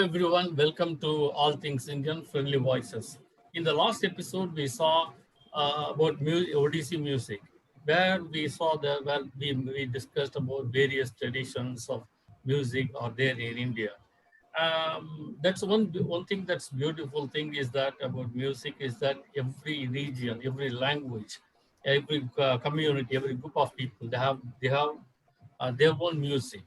everyone, welcome to All Things Indian Friendly Voices. In the last episode, we saw about Odissi music, where we saw we discussed about various traditions of music are there in India. That's one thing that's beautiful thing is that about music is that every region, every language, every community, every group of people they have their own music,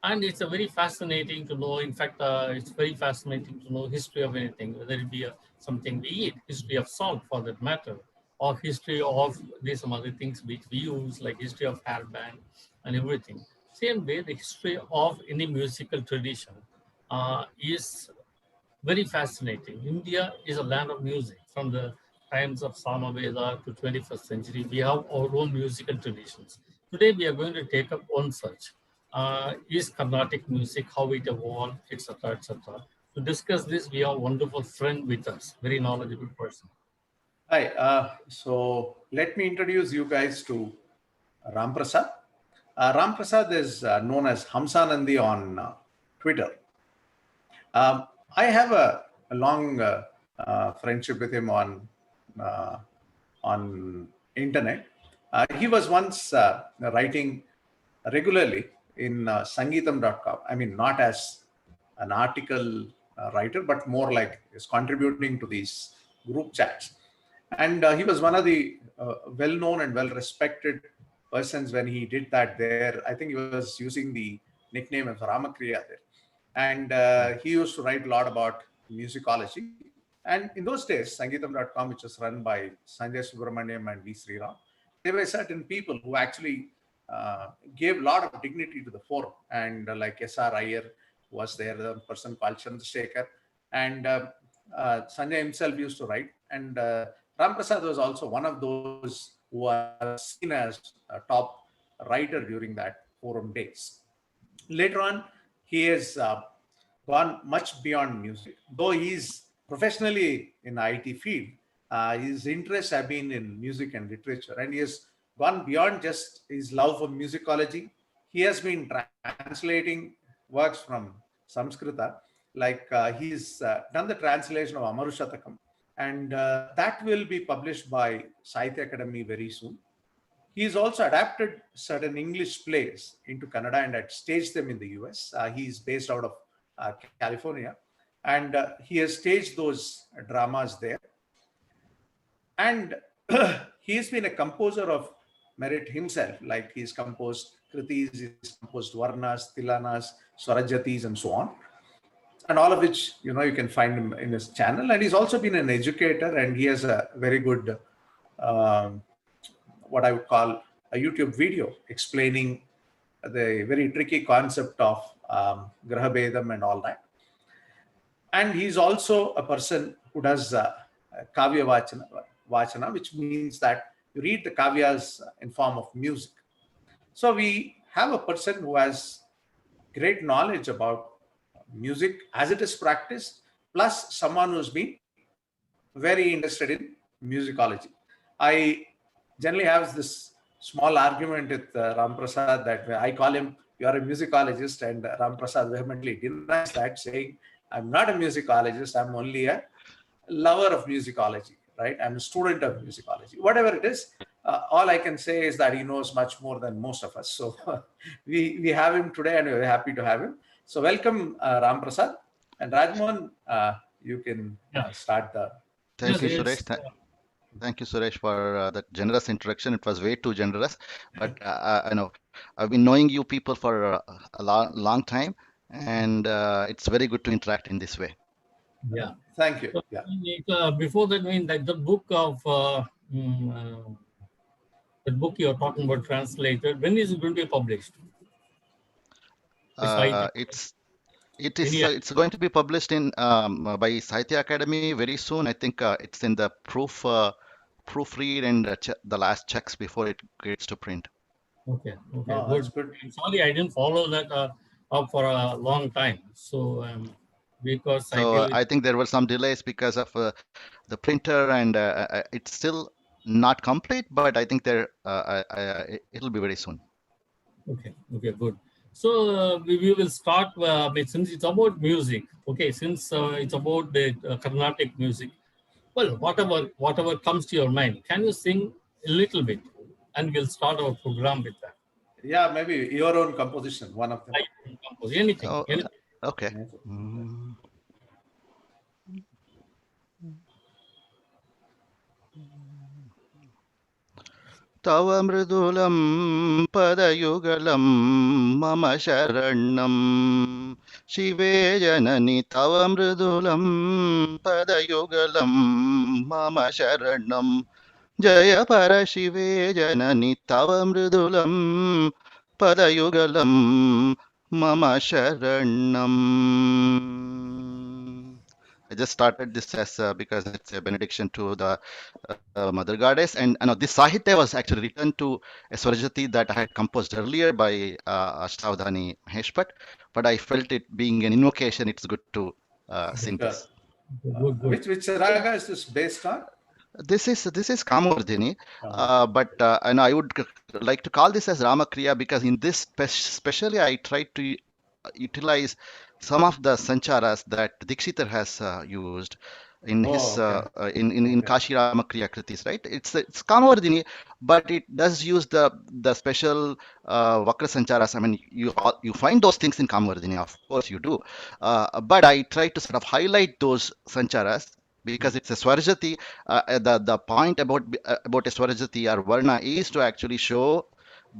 and it's a very fascinating to know. In fact, it's very fascinating to know history of anything, whether it be something we eat, history of salt for that matter, or history of these some other things which we use, like history of hairband and everything. Same way, the history of any musical tradition is very fascinating. India is a land of music. From the times of Samaveda to 21st century, we have our own musical traditions. Today, we are going to take up one such. Is Carnatic music, how it evolved, etc., etc. To discuss this, we have a wonderful friend with us, very knowledgeable person. Hi, so let me introduce you guys to Ramaprasad. Ramaprasad is known as Hamsanandi on Twitter. I have a long friendship with him uh, on internet. He was once writing regularly in Sangeetam.com. I mean, not as an article writer, but more like is contributing to these group chats. And he was one of the well-known and well-respected persons when he did that there. I think he was using the nickname of Ramakriya there. And he used to write a lot about musicology. And in those days, Sangeetam.com, which was run by Sanjay Subramaniam and V. Sriram, there were certain people who actually gave a lot of dignity to the forum. And like S.R. Iyer was there, the person called Chandrasekhar. And Sanjay himself used to write. And Ramaprasad was also one of those who was seen as a top writer during that forum days. Later on, he has gone much beyond music. Though he's professionally in the IT field, his interests have been in music and literature, and he has gone beyond just his love for musicology. He has been translating works from Sanskrita, like he's done the translation of Amarushatakam, and that will be published by Sahitya Academy very soon. He's also adapted certain English plays into Kannada and had staged them in the US. He's based out of California, and he has staged those dramas there. And he's been a composer of merit himself, like he's composed Kritis, he's composed Varnas, Tilanas, Swarajatis, and so on. And all of which, you can find him in his channel. And he's also been an educator, and he has a very good um, what I would call a YouTube video explaining the very tricky concept of Graha Bedam and all that. And he's also a person who does Kavya Vachana, which means that you read the Kavyas in form of music. So we have a person who has great knowledge about music as it is practiced, plus someone who's been very interested in musicology. I generally have this small argument with Ramaprasad that I call him, you are a musicologist, and Ramaprasad vehemently denies that, saying, I'm not a musicologist, I'm only a lover of musicology, right? I'm a student of musicology. Whatever it is, all I can say is that he knows much more than most of us. So we have him today, and we're happy to have him. So welcome, Ramaprasad. And Rajmohan, you can start the... Thank you, Suresh. Thank you, Suresh, for that generous introduction. It was way too generous, but I know I've been knowing you people for a long time, and it's very good to interact in this way. Yeah, thank you. So, yeah. Before that, like the book of the book you're talking about translated, when is it going to be published? It's going to be published in by Sahitya Academy very soon. I think it's in the proofread and the last checks before it gets to print. Okay, good. I'm sorry, I didn't follow that up for a long time. So because I think there were some delays because of the printer, and it's still not complete, but I think it'll be very soon. Okay, good. So we will start since it's about music. Okay, since it's about the Carnatic music. Well, whatever comes to your mind, can you sing a little bit, and we'll start our program with that. Yeah, maybe your own composition, one of them. I can compose anything, Oh, anything. okay. Anything. Mm. तव मृदुलं पदयुगलं मम शरणं शिवे जननि तव मृदुलं पदयुगलं मम शरणं जय परशिवे जननि तव मृदुलं पदयुगलं मम शरणं. I just started this as because it's a benediction to the Mother Goddess, and this Sahitya was actually written to a Swarajati that I had composed earlier by Ashtavdhani Maheshpat, but I felt it being an invocation, it's good to sing Sure. this. Good, good. Which raga is this based on? This is Kamavardhini, Kamavardhini. but and I would like to call this as Ramakriya because in this especially I tried to utilize some of the sancharas that Dikshitar has used in Oh, his okay. in Okay. Kashi Ramakriya Kritis, right? It's Kamavardhini, but it does use the special Vakra sancharas. I mean, you find those things in Kamavardhini, of course you do, but I try to sort of highlight those sancharas because it's a Swarajati. The point about a Swarajati or Varna is to actually show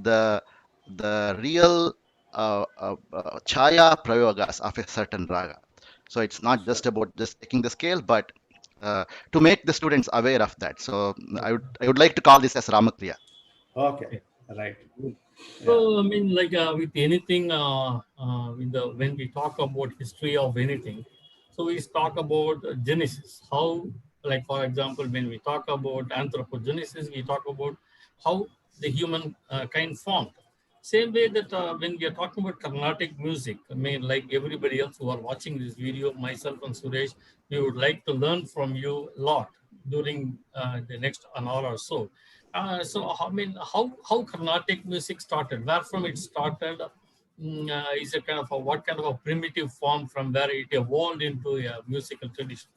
the real chaya prayogas of a certain raga. So it's not Sure. just about just taking the scale, but to make the students aware of that. So Okay. I would like to call this as Ramakriya. Okay. Okay. Right. Yeah. So I mean, like with anything, when we talk about history of anything, so we talk about genesis. How, like for example, when we talk about anthropogenesis, we talk about how the human kind formed. Same way that when we are talking about Carnatic music, I mean, like everybody else who are watching this video, myself and Suresh, we would like to learn from you a lot during the next an hour or so. So, I mean, how Carnatic music started? Where from it started? Is it kind of what kind of a primitive form from where it evolved into a musical tradition?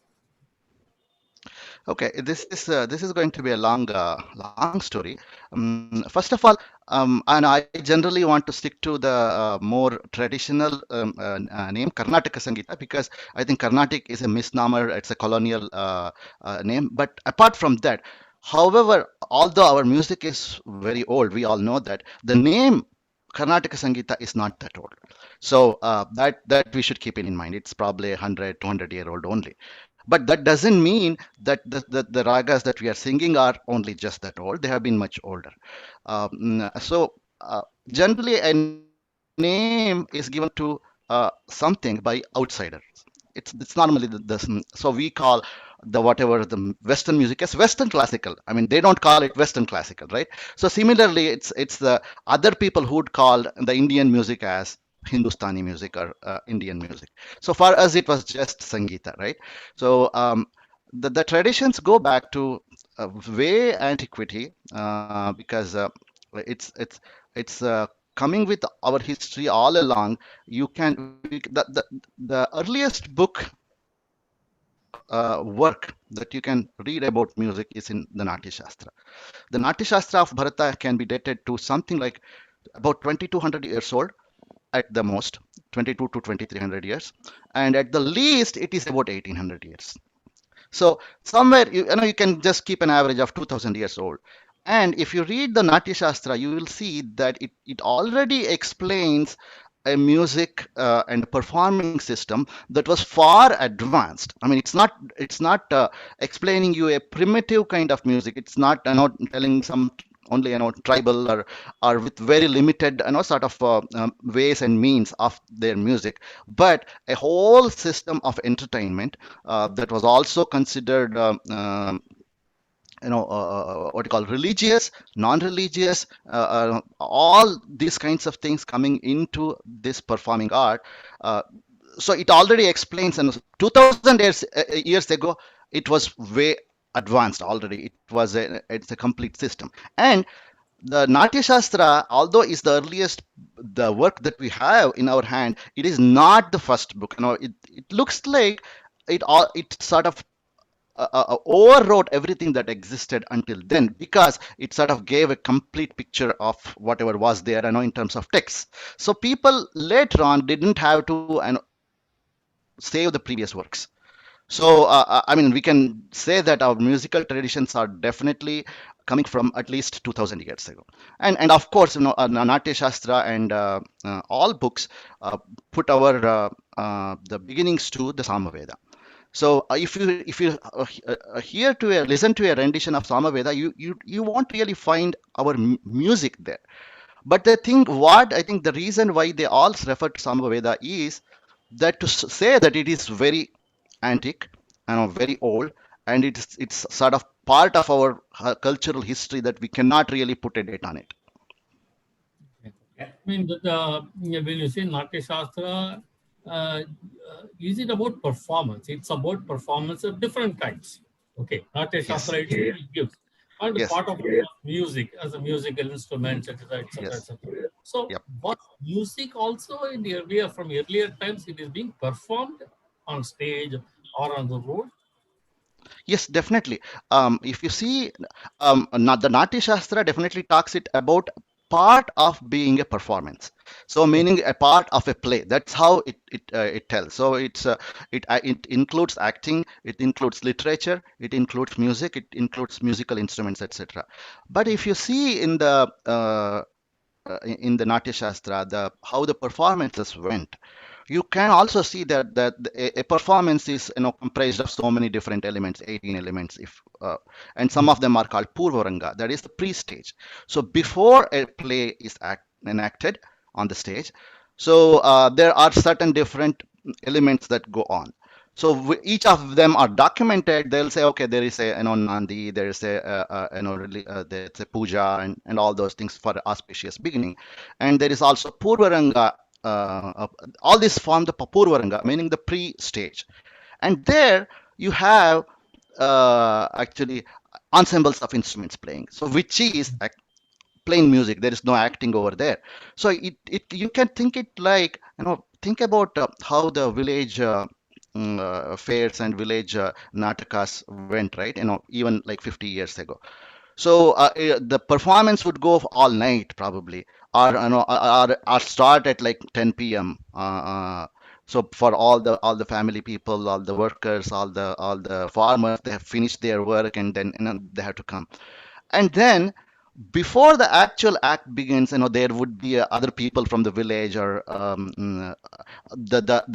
Okay, this is going to be a long story. First of all, and I generally want to stick to the more traditional name Karnataka Sangita because I think Carnatic is a misnomer. It's a colonial name. But apart from that, however, although our music is very old, we all know that the name Karnataka Sangita is not that old. So that we should keep it in mind. It's probably 100, 200-year old only. But that doesn't mean that the ragas that we are singing are only just that old. They have been much older. So generally, a name is given to something by outsiders. It's normally so we call the whatever the Western music as Western classical. I mean, they don't call it Western classical, right? So similarly, it's the other people who'd call the Indian music as Hindustani music or Indian music. So for us, it was just Sangeeta, right? So the traditions go back to way antiquity because it's coming with our history all along. You can the earliest book work that you can read about music is in the Natya Shastra. The Natya Shastra of Bharata can be dated to something like about 2200 years old at the most, 22 to 2300 years, and at the least it is about 1800 years. So somewhere you can just keep an average of 2000 years old. And if you read the Natya Shastra, you will see that it already explains a music and a performing system that was far advanced. I mean, it's not explaining you a primitive kind of music. It's not telling some only tribal or with very limited sort of ways and means of their music, but a whole system of entertainment that was also considered what you call religious, non-religious, all these kinds of things coming into this performing art. uh, so it already explains, and 2000 years ago it was way advanced already. It's a complete system. And the Natya Shastra, although is the earliest the work that we have in our hand, it is not the first book. It looks like it sort of overwrote everything that existed until then, because it sort of gave a complete picture of whatever was there, in terms of text. So people later on didn't have to save the previous works. So, I mean, we can say that our musical traditions are definitely coming from at least 2000 years ago. And of course, Natya Shastra and all books put our the beginnings to the Samaveda. So, if you hear to listen to a rendition of Samaveda, you won't really find our music there. But the thing, what I think the reason why they all refer to Samaveda is that to say that it is very antique and very old, and it's sort of part of our cultural history that we cannot really put a date on it. I mean, when you say Natya Shastra, is it about performance? It's about performance of different kinds. Okay, Natya Yes, Shastra itself gives, and yes, part of music as a musical instrument, etc., etc., yes, etc. So, yep. what music also in the earlier from earlier times it is being performed on stage or on the road. Yes, definitely. If you see, the Natya Shastra definitely talks it about part of being a performance. So, Okay. meaning a part of a play. That's how it tells. So, it includes acting, it includes literature, it includes music, it includes musical instruments, etc. But if you see in the Natya Shastra, the how the performances went, you can also see that a performance is comprised of so many different elements, 18 elements, if and some of them are called purvaranga, that is the pre-stage. So before a play is enacted on the stage, so there are certain different elements that go on. So each of them are documented. They'll say, okay, there is a nandi, there is a really, there's a puja, and all those things for auspicious beginning. And there is also purvaranga. All this form the papurvaranga, meaning the pre-stage. And there you have actually ensembles of instruments playing. So which is plain music. There is no acting over there. So it you can think it like, think about how the village fairs and village natakas went, right? Even like 50 years ago. So the performance would go all night probably, or or start at like 10 p.m. So for all the family people, all the workers, all the farmers, they have finished their work, and then they have to come. And then before the actual act begins, there would be other people from the village, or the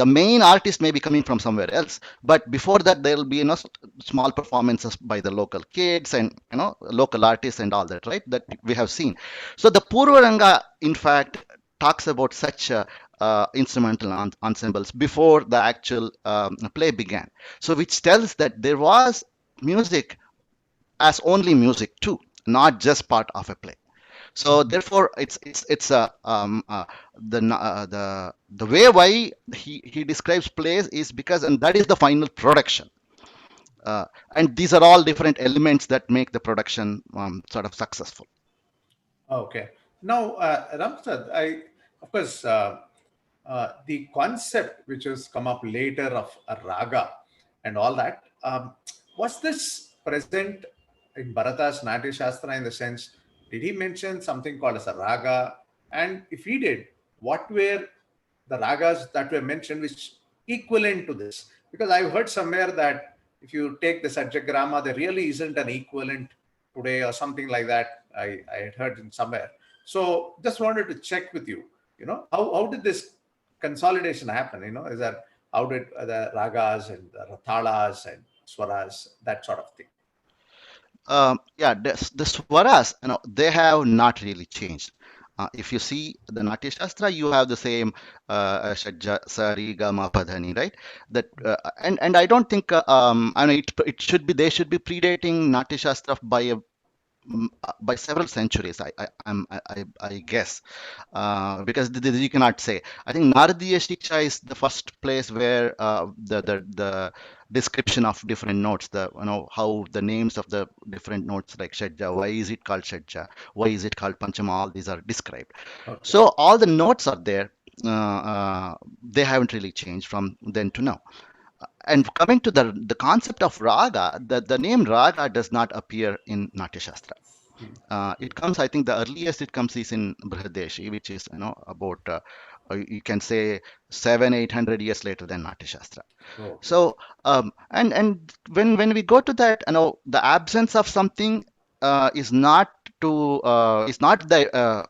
main artist may be coming from somewhere else, but before that there will be small performances by the local kids and local artists and all that, right, that we have seen. So the purvaranga in fact talks about such instrumental ensembles before the actual play began, so which tells that there was music as only music too, not just part of a play. So therefore, it's the way why he describes plays is because, and that is the final production. And these are all different elements that make the production sort of successful. Okay. Now, Ramprasad, of course, the concept which has come up later of a raga and all that, was this present in Bharata's Natya Shastra in the sense, did he mention something called as a raga? And if he did, what were the ragas that were mentioned which equivalent to this? Because I've heard somewhere that if you take the Satyagrama, there really isn't an equivalent today or something like that. I had heard in somewhere. So just wanted to check with you, how did this consolidation happen? Is that how did the ragas and the rathalas and swaras, that sort of thing? Yeah, the swaras, they have not really changed. If you see the Natya Shastra, you have the same Shadja, Sari, Gama, Padhani, right? That and I don't think I mean it should be, they should be predating Natya Shastra by by several centuries. I guess, because you cannot say. I think Naradiya Shiksha is the first place where the description of different notes, the how the names of the different notes like Shadja, why is it called Shadja, why is it called Panchama, all these are described. Okay. So all the notes are there. They haven't really changed from then to now. And coming to the concept of raga, the name raga does not appear in Natya Shastra. It comes, I think, the earliest it comes is in Brihadeshi, which is about you can say 700-800 years later than Natya Shastra. Okay. So and when we go to that, the absence of something is not is not the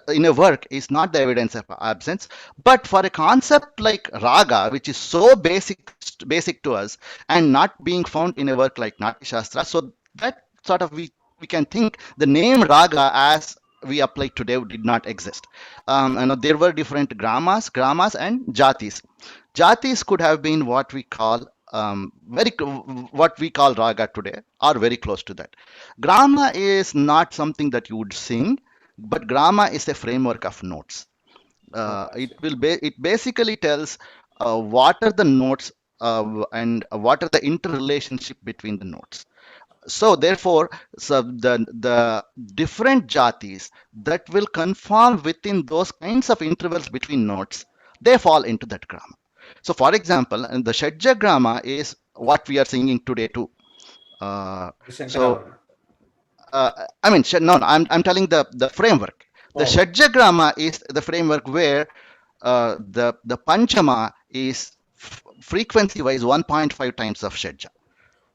in a work is not the evidence of absence, but for a concept like raga, which is so basic to us and not being found in a work like Natya Shastra, so that sort of we can think the name raga as we apply today did not exist. There were different gramas and jatis. Jatis could have been what we call what we call raga today, or very close to that. Grama is not something that you would sing, but grama is a framework of notes. Oh, I see. It basically tells what are the notes and what are the interrelationship between the notes. So therefore, so the different jatis that will conform within those kinds of intervals between notes, they fall into that grama. So for example, and the Shadja grama is what we are singing today too. So Shankaravarna. I mean, no, I'm telling the framework. The Oh, Shadja grama is the framework where the Panchama is frequency wise 1.5 times of Shadja.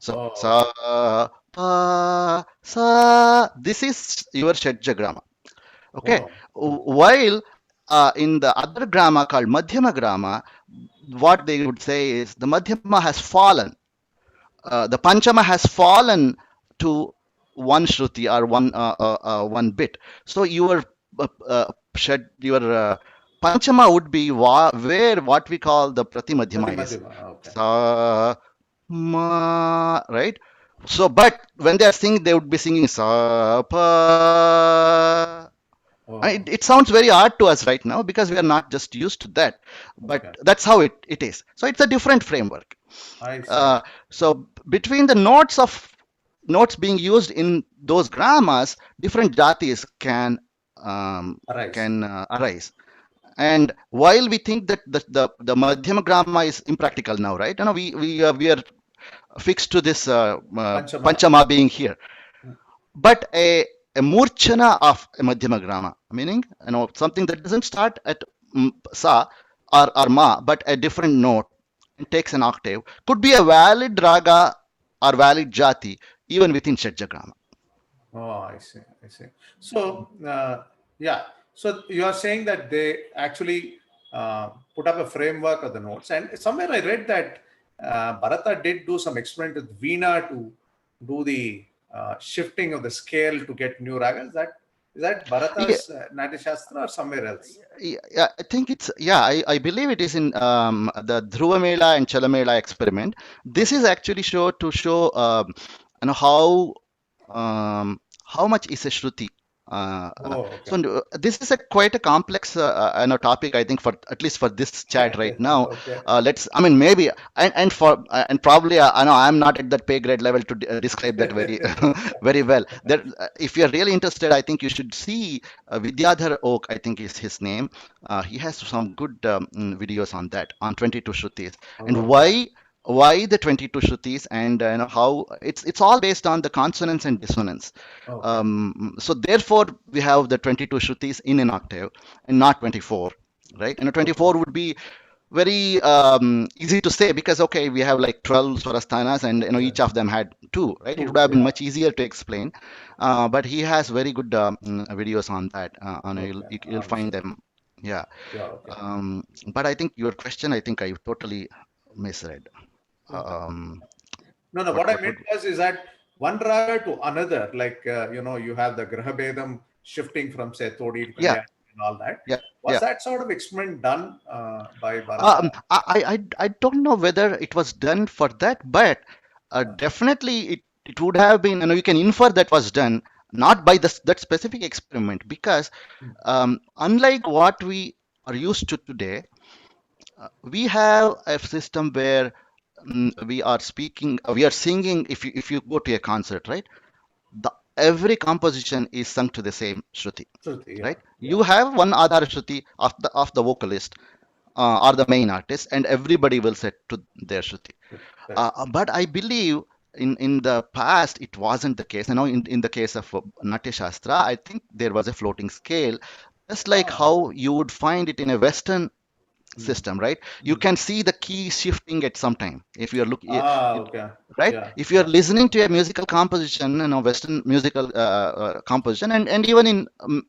So oh, okay. sa pa sa. This is your Shadja grama. Okay. Oh, While in the other grama called Madhyama grama, what they would say is the Madhyama has fallen. The Panchama has fallen to one Shruti or one bit. So your Panchama would be where what we call the Prati Pratimadhyama is. Madhyama. Okay. Sa right? So, but when they are singing, they would be singing sa pa. Oh, It sounds very odd to us right now because we are not just used to that, but okay. that's how it is. So it's a different framework. I see. Uh, so between the notes being used in those grammars, different jatis Arise. can arise. And while we think that the Madhyama grama is impractical now, right? We are fixed to this Panchama. Panchama being here. But a murchana of a Madhyama grama, meaning something that doesn't start at sa or ma, but a different note and takes an octave, could be a valid raga or valid jati even within Shadja grama. Oh, I see. I see. So, yeah. So you are saying that they actually put up a framework of the notes, and somewhere I read that Bharata did do some experiment with Veena to do the shifting of the scale to get new ragas. Is that Yeah, Bharata's Natya Shastra or somewhere else? yeah, I think it's yeah. I believe it is in the Dhruva Mela and Chalamela experiment. This Okay. is actually to show you know how much is a shruti. Oh, okay. So this is a quite a complex topic, I think, for at least for this chat right now. Okay. Let's I mean maybe and probably I know I'm not at that pay grade level to describe that very very well. There, if you're really interested, I think you should see Vidyadhar Oak, I think is his name. He has some good videos on that, on 22 Shrutis. Oh, And okay. why the 22 Shrutis, and how it's all based on the consonance and dissonance. Okay. So therefore, we have the 22 Shrutis in an octave and not 24, right? And a Okay. 24 would be very easy to say because okay, we have like 12 swarasthanas and each of them had two, right? It would Two. have been Yeah. much easier to explain. But he has very good videos on that. Okay. You'll find Understood. them. Yeah. Yeah. Okay. But I think your question, I think I totally misread. Okay. Um, No, no. What I what meant was is that one raga to another, like you have the Grahabedam shifting from say Todi to yeah, Kalyan and all that. yeah, Was yeah. that sort of experiment done by Bharata? I don't know whether it was done for that, but definitely it would have been, you can infer that was done. not by that specific experiment, because unlike what we are used to today, we have a system where we are speaking, we are singing. If you go to a concert, right, the every composition is sung to the same shruti, Shruti, yeah, right? yeah, You have one other shruti of the vocalist or the main artist, and everybody will set to their shruti. correct. But I believe in the past it wasn't the case. In the case of Natya Shastra, I think there was a floating scale, just like Ah, how you would find it in a Western mm, system, right? You mm. can see the key shifting at some time if you're looking, Ah, okay, right? yeah, If you're yeah. listening to a musical composition, Western musical composition, and even in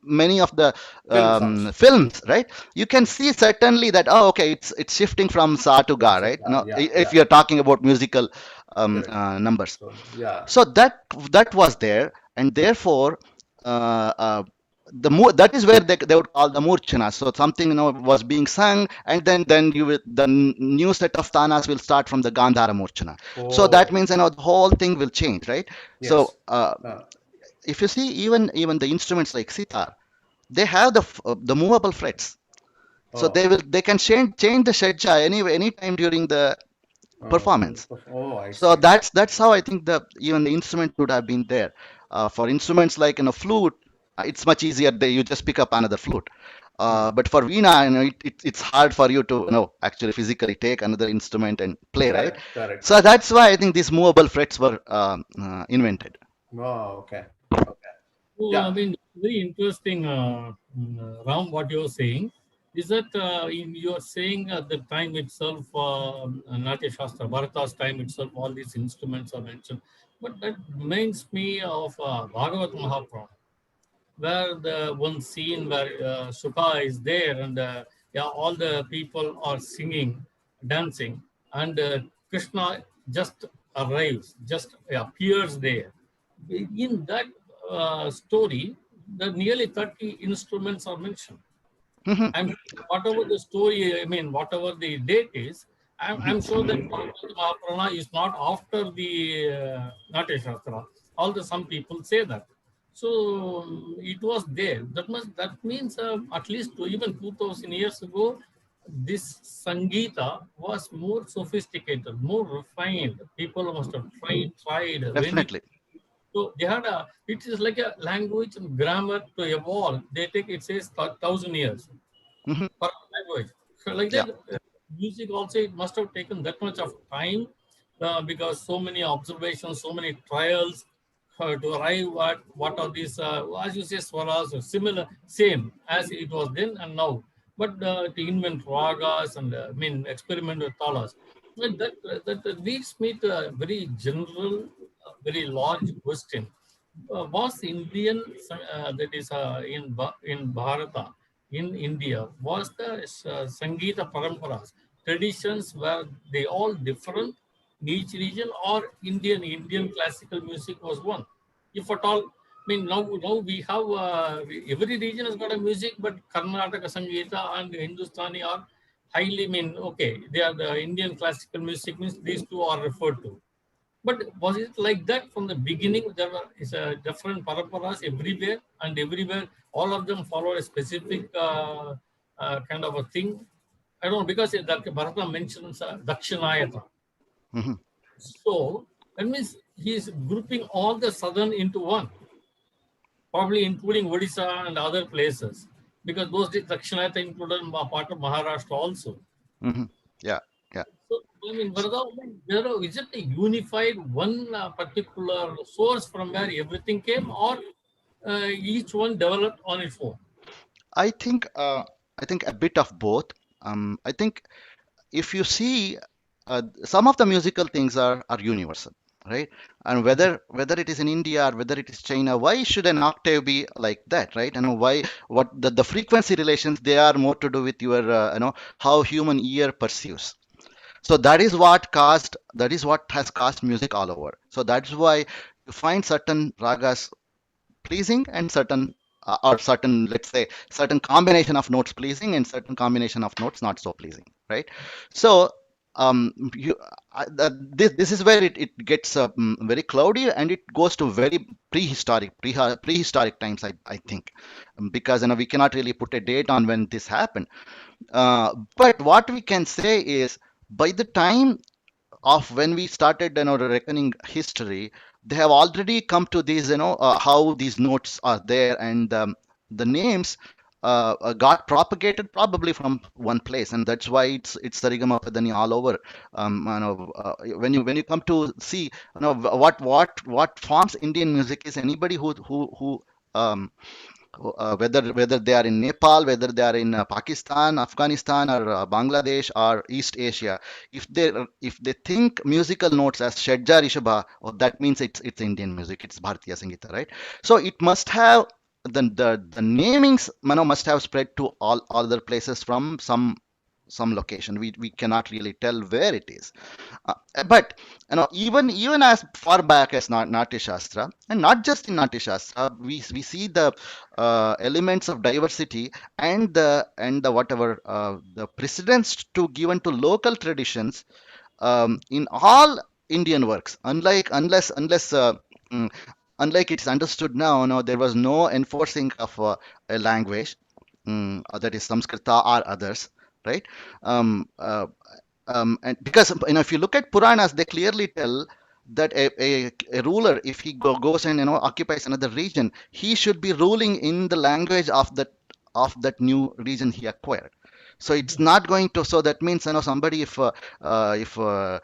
many of the Film songs. films, right? You can see certainly that, oh, okay, it's shifting from sa to ga, right? Yeah, If yeah, you're talking about musical correct. numbers. So, yeah. So that was there, and therefore that is where they would call the murchana. So something was being sung, and then new set of tanas will start from the gandhara murchana. So that Oh, means the whole thing will change, right? So yes. if you see, even the instruments like sitar, they have the movable frets, so Oh, they can change the shedja any time during the performance. oh, I So see. that's how I think even the instrument would have been there. For instruments like flute, it's much easier. You just pick up another flute. Hmm. But for veena, it's hard for you to actually physically take another instrument and play, right? Correct, correct. So that's why I think these movable frets were invented. Oh, okay, okay. So, I Yeah. mean, very interesting, Ram, what you're saying. Is that you're saying at the time itself, Natya Shastra, Bharata's time itself, all these instruments are mentioned. But that reminds me of Bhagavat Mahaprabhu, where the one scene where Sukha is there and yeah, all the people are singing, dancing, and Krishna just arrives, just appears there. In that story, the nearly 30 instruments are mentioned. Mhm, I'm whatever the story, I mean, whatever the date is, I'm sure that Mahaprana is not after the Natya Shastra. Although some people say that. So it was there. That means at least even 2000 years ago, this Sangeeta was more sophisticated, more refined. People must have tried really. definitely. So they had it is like a language and grammar to evolve. They take, it says 1,000 years Mhm, for language. So like yeah. that, music also it must have taken that much of time because so many observations, so many trials to arrive at what are these, as you say, swaras, similar, same as it was then and now. But to invent ragas and I mean experiment with talas, and that leads me to a very general, very large question. Was Indian that is in Bharata, in India, was the Sangeeta Paramparas, traditions were they all different in each region, or Indian classical music was one? If at all, I mean now we have every region has got a music, but Karnataka Sangeeta and Hindustani are highly, I mean, okay, they are the Indian classical music means these two are referred to. But was it like that from the beginning? There were is a different paramparas everywhere, and everywhere all of them follow a specific kind of a thing. I don't know because that Bharata mentions Dakshinayata. Mhm. So that means he is grouping all the southern into one, probably including Odisha and other places, because those days Dakshinayata included a part of Maharashtra also. Mhm. Yeah, yeah. So, I mean, Varada, is it a unified one particular source from where everything came, or each one developed on its own? I think a bit of both. I think if you see, some of the musical things are universal, right? And whether it is in India or whether it is China, why should an octave be like that, right? And why what the frequency relations, they are more to do with your how human ear perceives. So that is what has caused music all over. So that's why you find certain ragas pleasing and certain or certain, let's say, certain combination of notes pleasing and certain combination of notes not so pleasing, right? So you, this is where it gets very cloudy, and it goes to very prehistoric times, I think. Because we cannot really put a date on when this happened. But what we can say is, by the time of when we started reckoning history, they have already come to these, how these notes are there, and the names got propagated probably from one place, and that's why it's Sarigama Padani all over. When you come to see, what forms Indian music is, anybody who um, whether they are in Nepal, whether they are in Pakistan, Afghanistan, or Bangladesh, or East Asia, if they think musical notes as Shadja Rishabha, oh, that means it's Indian music, it's Bharatiya Sangita, right? So it must have the namings, must have spread to all other places from some location. We cannot really tell where it is. uh, but even as far back as Natya Shastra, and not just in Natya Shastra, we see the elements of diversity, and the whatever the precedence to given to local traditions in all Indian works. Mm, Unlike it's understood now, no, there was no enforcing of a language, that is Samskrita or others, right? Um, uh, and because if you look at Puranas, they clearly tell that a ruler, if he goes and occupies another region, he should be ruling in the language of that new region he acquired. So it's not going to. So that means, somebody, if Pallava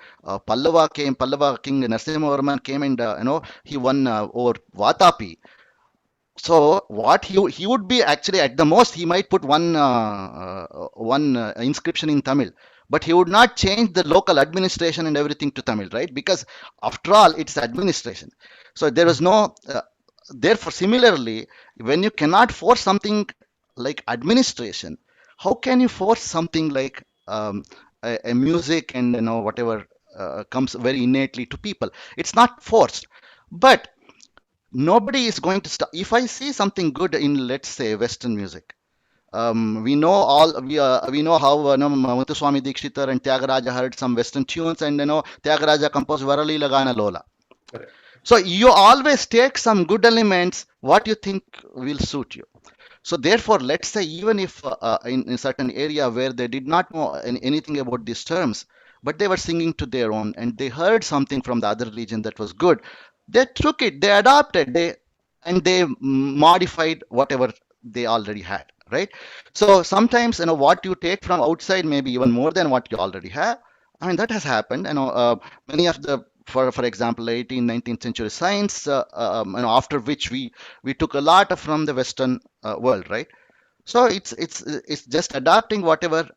king Narasimhavarman came, and he won over Vatapi. So what he would be, actually, at the most, he might put one inscription in Tamil, but he would not change the local administration and everything to Tamil, right? Because after all, it's administration. So there is no. Therefore, similarly, when you cannot force something like administration, how can you force something like a music, and whatever comes very innately to people? It's not forced, but nobody is going to stop. If I see something good in, let's say, Western music, we know how Muthuswami Dikshitar and Tyagaraja heard some Western tunes, and Tyagaraja composed Varali Lagana Lola. Correct. So you always take some good elements, what you think will suit you. So therefore, let's say, even if in certain area where they did not know anything about these terms, but they were singing to their own, and they heard something from the other region that was good, they took it, they adopted, they modified whatever they already had, right? So sometimes, what you take from outside may be even more than what you already have. I mean, that has happened. Many of the, for example, 18th, 19th century science, after which we took a lot from the Western world, right? So it's just adapting whatever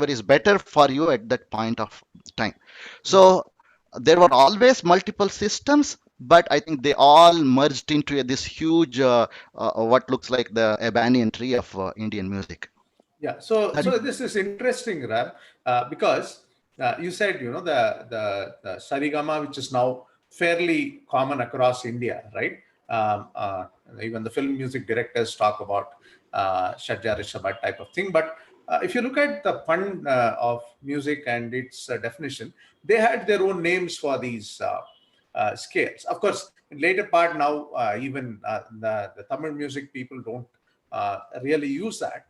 is better for you at that point of time. So there were always multiple systems, but I think they all merged into this huge, what looks like a banyan tree of Indian music. Yeah, so That is, so this is interesting, Ram, because you said, the sarigama, which is now fairly common across India, right? Um, uh, Even the film music directors talk about Shadja Rishabha type of thing. But if you look at the fund of music and its definition, they had their own names for these scales. Of course, in later part now, even the Tamil music people don't really use that,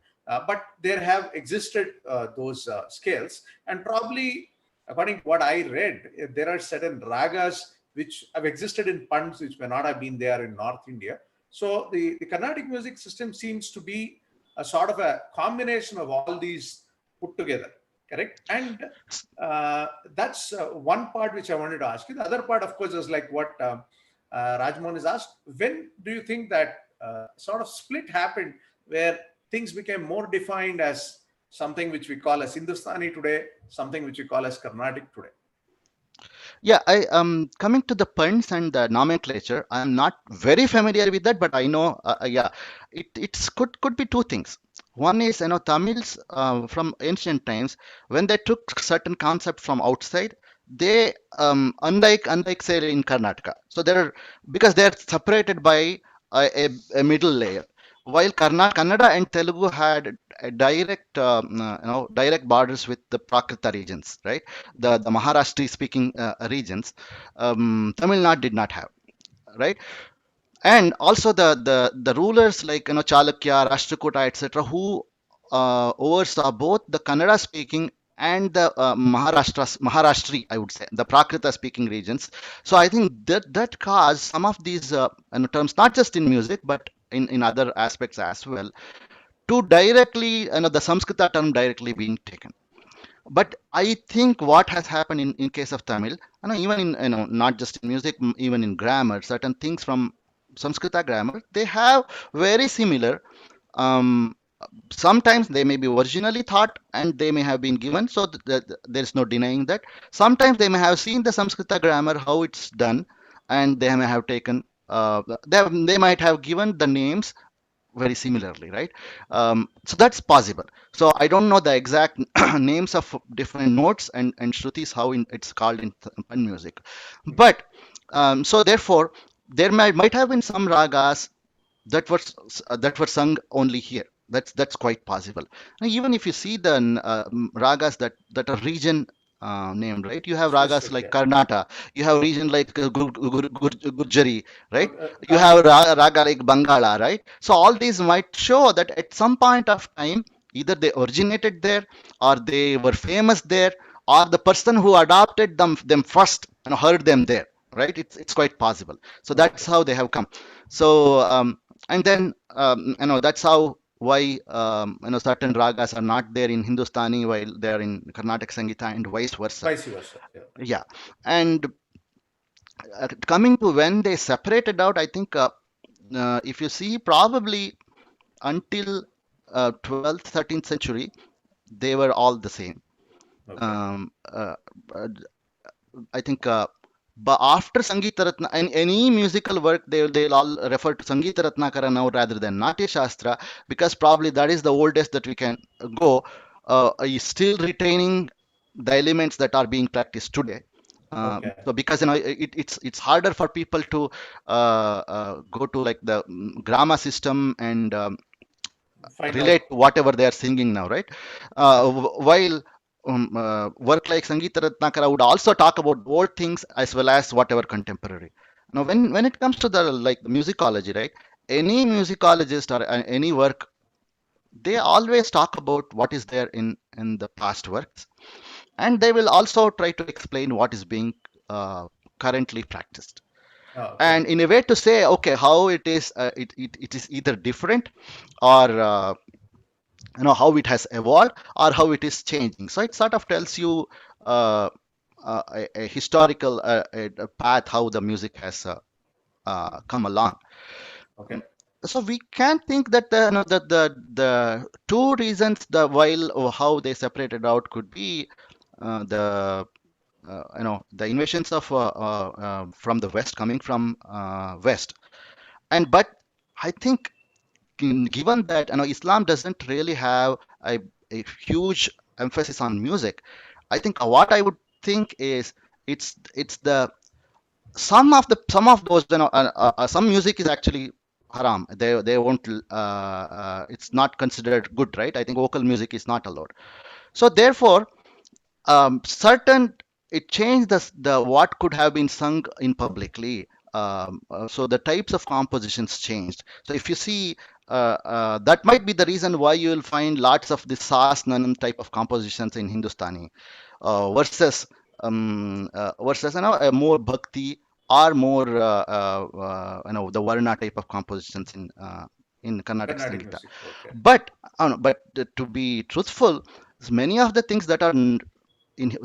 but there have existed those scales, and probably, according to what I read, there are certain ragas which have existed in punds which may not have been there in North India. So the Carnatic music system seems to be a sort of a combination of all these put together, correct? And that's one part which I wanted to ask you. The other part, of course, is like what Rajmohan is asked. When do you think that sort of split happened, where things became more defined as something which we call as Hindustani today, something which we call as Carnatic today? yeah, I coming to the puns and the nomenclature, I'm not very familiar with that, but I know, yeah, it's could be two things. One is, Tamils from ancient times, when they took certain concept from outside, they unlike say in Karnataka, so there are, because they're separated by a middle layer. while Kannada and Telugu had a direct, direct borders with the Prakrita regions, right? The Maharashtra speaking regions, Tamil Nadu did not have, right? And also the rulers like Chalukya, Rashtrakuta, etc., who oversaw both the Kannada speaking and the Maharashtri, I would say, the Prakrita speaking regions. So I think that caused some of these terms, not just in music but in other aspects as well, to directly, the Samskrita term directly being taken. But I think what has happened in case of Tamil, even in, not just in music, even in grammar, certain things from Samskrita grammar, they have very similar. Um, Sometimes they may be originally thought and they may have been given, so there's no denying that. Sometimes they may have seen the Samskrita grammar, how it's done, and they may have taken, they might have given the names very similarly, right? So that's possible. So I don't know the exact names of different notes and shrutis, how it's called in Pan music, but so therefore there might have been some ragas that were sung only here. That's quite possible. And even if you see the ragas that are region named, right? You have ragas Specific, like yeah. Karnata, you have region like Gurjari, right? You And have raga like Bangala, right? So all these might show that at some point of time, either they originated there, or they were famous there, or the person who adopted them first and heard them there, right? It's quite possible. So that's okay, how they have come. So and then that's how why certain ragas are not there in Hindustani while they are in Carnatic Sangeeta, and vice versa. vice versa. Yeah. Yeah. And coming to when they separated out, I think if you see, probably until 12th 13th century they were all the same. Okay. um, uh, uh, I think but after Sangeeta Ratna and any musical work, they'll all refer to Sangeeta Ratnakara now rather than Natya Shastra, because probably that is the oldest that we can go, is still retaining the elements that are being practiced today. Okay. So because it's harder for people to go to like the grama system and Find out. relate to whatever they are singing now, right? While work like Sangeeta Ratnakara would also talk about old things as well as whatever contemporary. Now, when it comes to the like the musicology, right? Any musicologist or any work, they always talk about what is there in the past works, and they will also try to explain what is being currently practiced, Oh, okay. and in a way to say, okay, how it is, it is either different, or how it has evolved, or how it is changing. So it sort of tells you a historical a path how the music has come along. Okay. So we can think that the two reasons, the while or how they separated out, could be the the invasions of from the west, coming from west. And but I think, given that Islam doesn't really have a huge emphasis on music, I think what I would think is, it's the some of those, some music is actually haram. They won't, it's not considered good, right? I think vocal music is not allowed. So therefore, certain, it changed the what could have been sung in publicly. So the types of compositions changed. So if you see, that might be the reason why you will find lots of the sas nanam type of compositions in Hindustani, versus a more bhakti, or more the varna type of compositions in Carnatic Carnatic Sangeeta. music. Okay. But to be truthful, many of the things that are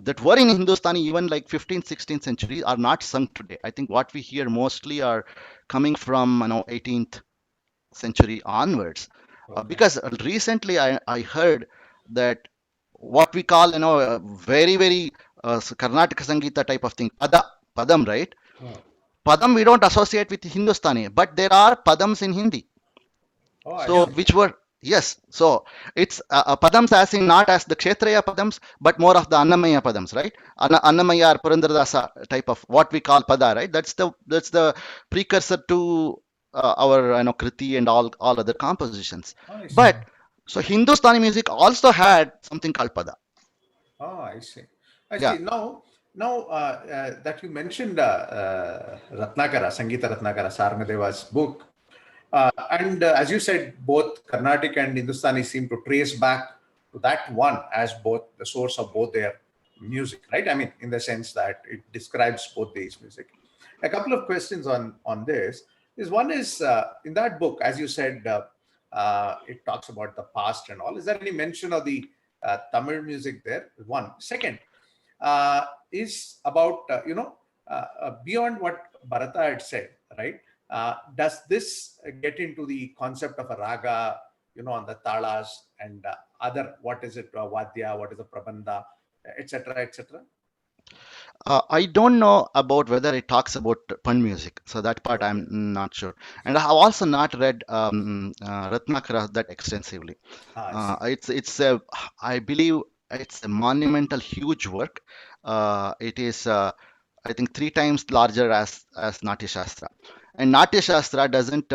that were in Hindustani even like 15th 16th century are not sung today. I think what we hear mostly are coming from 18th century onwards. Okay. Because recently I heard that what we call very very Karnataka Sangeeta type of thing, padam, right? Oh. Padam we don't associate with Hindustani, but there are padams in Hindi. Oh, I So, see. which were, yes, so it's padams, as in not as the Kshetraya padams, but more of the Annamaya padams, right? Annamaya or Purandaradasa type of what we call pada, right? That's the precursor to our Kriti and all other compositions. Oh, I see. But so Hindustani music also had something called pada. Oh, I see. I Yeah. see. Now that you mentioned Ratnakara, Sangeeta Ratnakara, Sarangadeva's book, and as you said, both Carnatic and Hindustani seem to trace back to that one as both the source of both their music, right? I mean, in the sense that it describes both these music. A couple of questions on this is one is in that book, as you said, it talks about the past and all. Is there any mention of the Tamil music there? One. Second, is about beyond what Bharata had said, right? Does this get into the concept of a raga, on the talas and other, what is it, vadya, what is the prabandha, etc., etc.? I don't know about whether it talks about pun music, so that part Okay. I'm not sure. And I have also not read Ratnakara that extensively. I see. It's a, I believe it's a monumental, huge work. It is I think 3 times larger as Natya Shastra. And Natya Shastra doesn't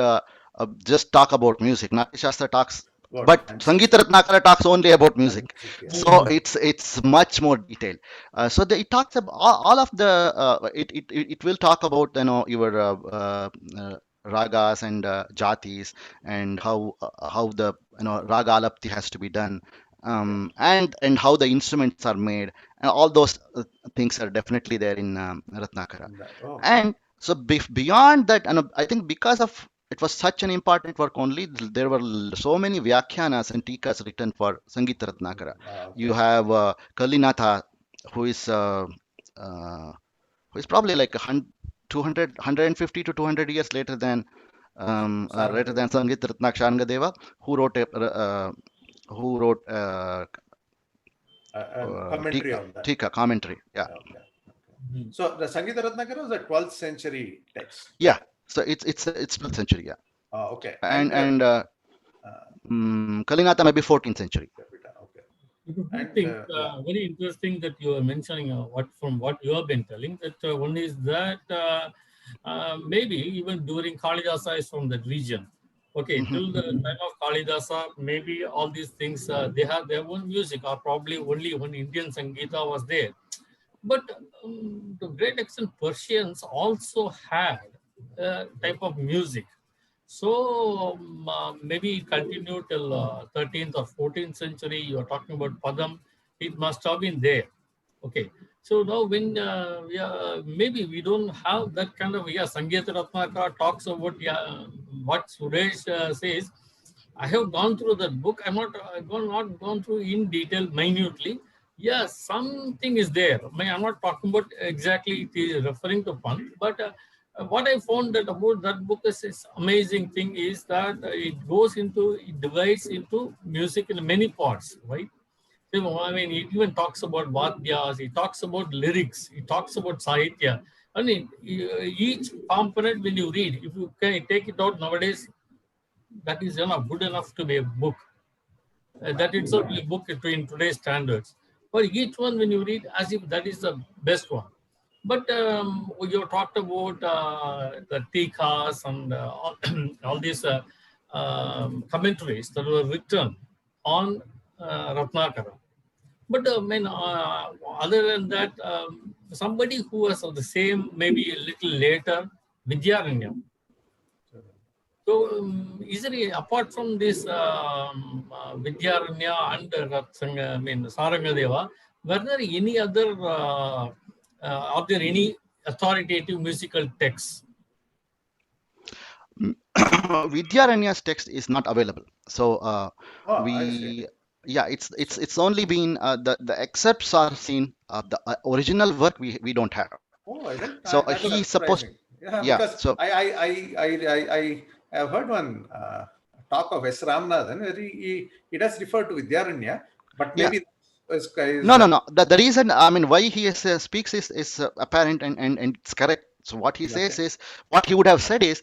just talk about music. Natya Shastra talks, About but dances, Sangeeta Ratnakara talks only about music. music, yeah. So Mhm. it's much more detailed. It talks about all of the it will talk about your ragas and jatis and how the raga alapti has to be done, Okay. and how the instruments are made, and all those things are definitely there in Ratnakara. And that, oh, okay. And so beyond that, and I think because of it was such an important work only, there were so many vyakhyanas and tikas written for Sangeeta Ratnakara. You Okay. have Kalinatha, who is uh, uh, who is probably like 150 to 200 years later than Sarangadeva. Sangeeta Ratnakara, who wrote who wrote Commentary on that. tika commentary. Yeah, Okay. Okay. Mhm. So the Sangeeta Ratnakara was a 12th century text, yeah. right? So it's 12th century. Yeah, Okay. and And and uh, Kalinatha maybe 14th century. Capita. Okay. Because two And things yeah. very interesting that you are mentioning what you have been telling that one is that maybe even during Kalidasa is from that region. Okay, Hmm. till the time of Kalidasa, maybe all these things they have their own music or probably only one Indian Sangeeta was there. But to great extent, Persians also had a type of music. So maybe continue till 13th or 14th century. You are talking about Padam. It must have been there. Okay. So now when maybe we don't have that kind of Sangeeta Ratnakara talks about what Suresh says. I have gone through that book. Not gone through in detail minutely. Yeah, something is there. I'm not talking about exactly it is referring to Pant, but what I found that about that book is amazing thing is that it divides into music in many parts, right? So, I mean, it even talks about Vadyas, it talks about lyrics, it talks about Sahitya. I mean, each component when you read, if you can take it out nowadays, that is enough, good enough to be a book. That itself will book it in today's standards. For each one, when you read, as if that is the best one. But you talked about the tikas and all these commentaries that were written on Ratnakara. But other than that, somebody who was of the same, maybe a little later, Vidyaranya. So, is there apart from this Vidyaranya and Ratsanga, I mean Sarangadeva, were there any other, are there any authoritative musical texts? Vidyaranya's text is not available. So Oh, I see. we yeah, it's only been the excerpts are seen. The original work we don't have. Oh, is it? So That's he supposed, surprising. Yeah, yeah. because So I have heard one talk of S. Ramanathan where he does refer to Vidyaranya, but yeah. maybe is No. The reason, I mean, why he speaks is apparent, and it's correct. So what he okay. says is, what he would have said is,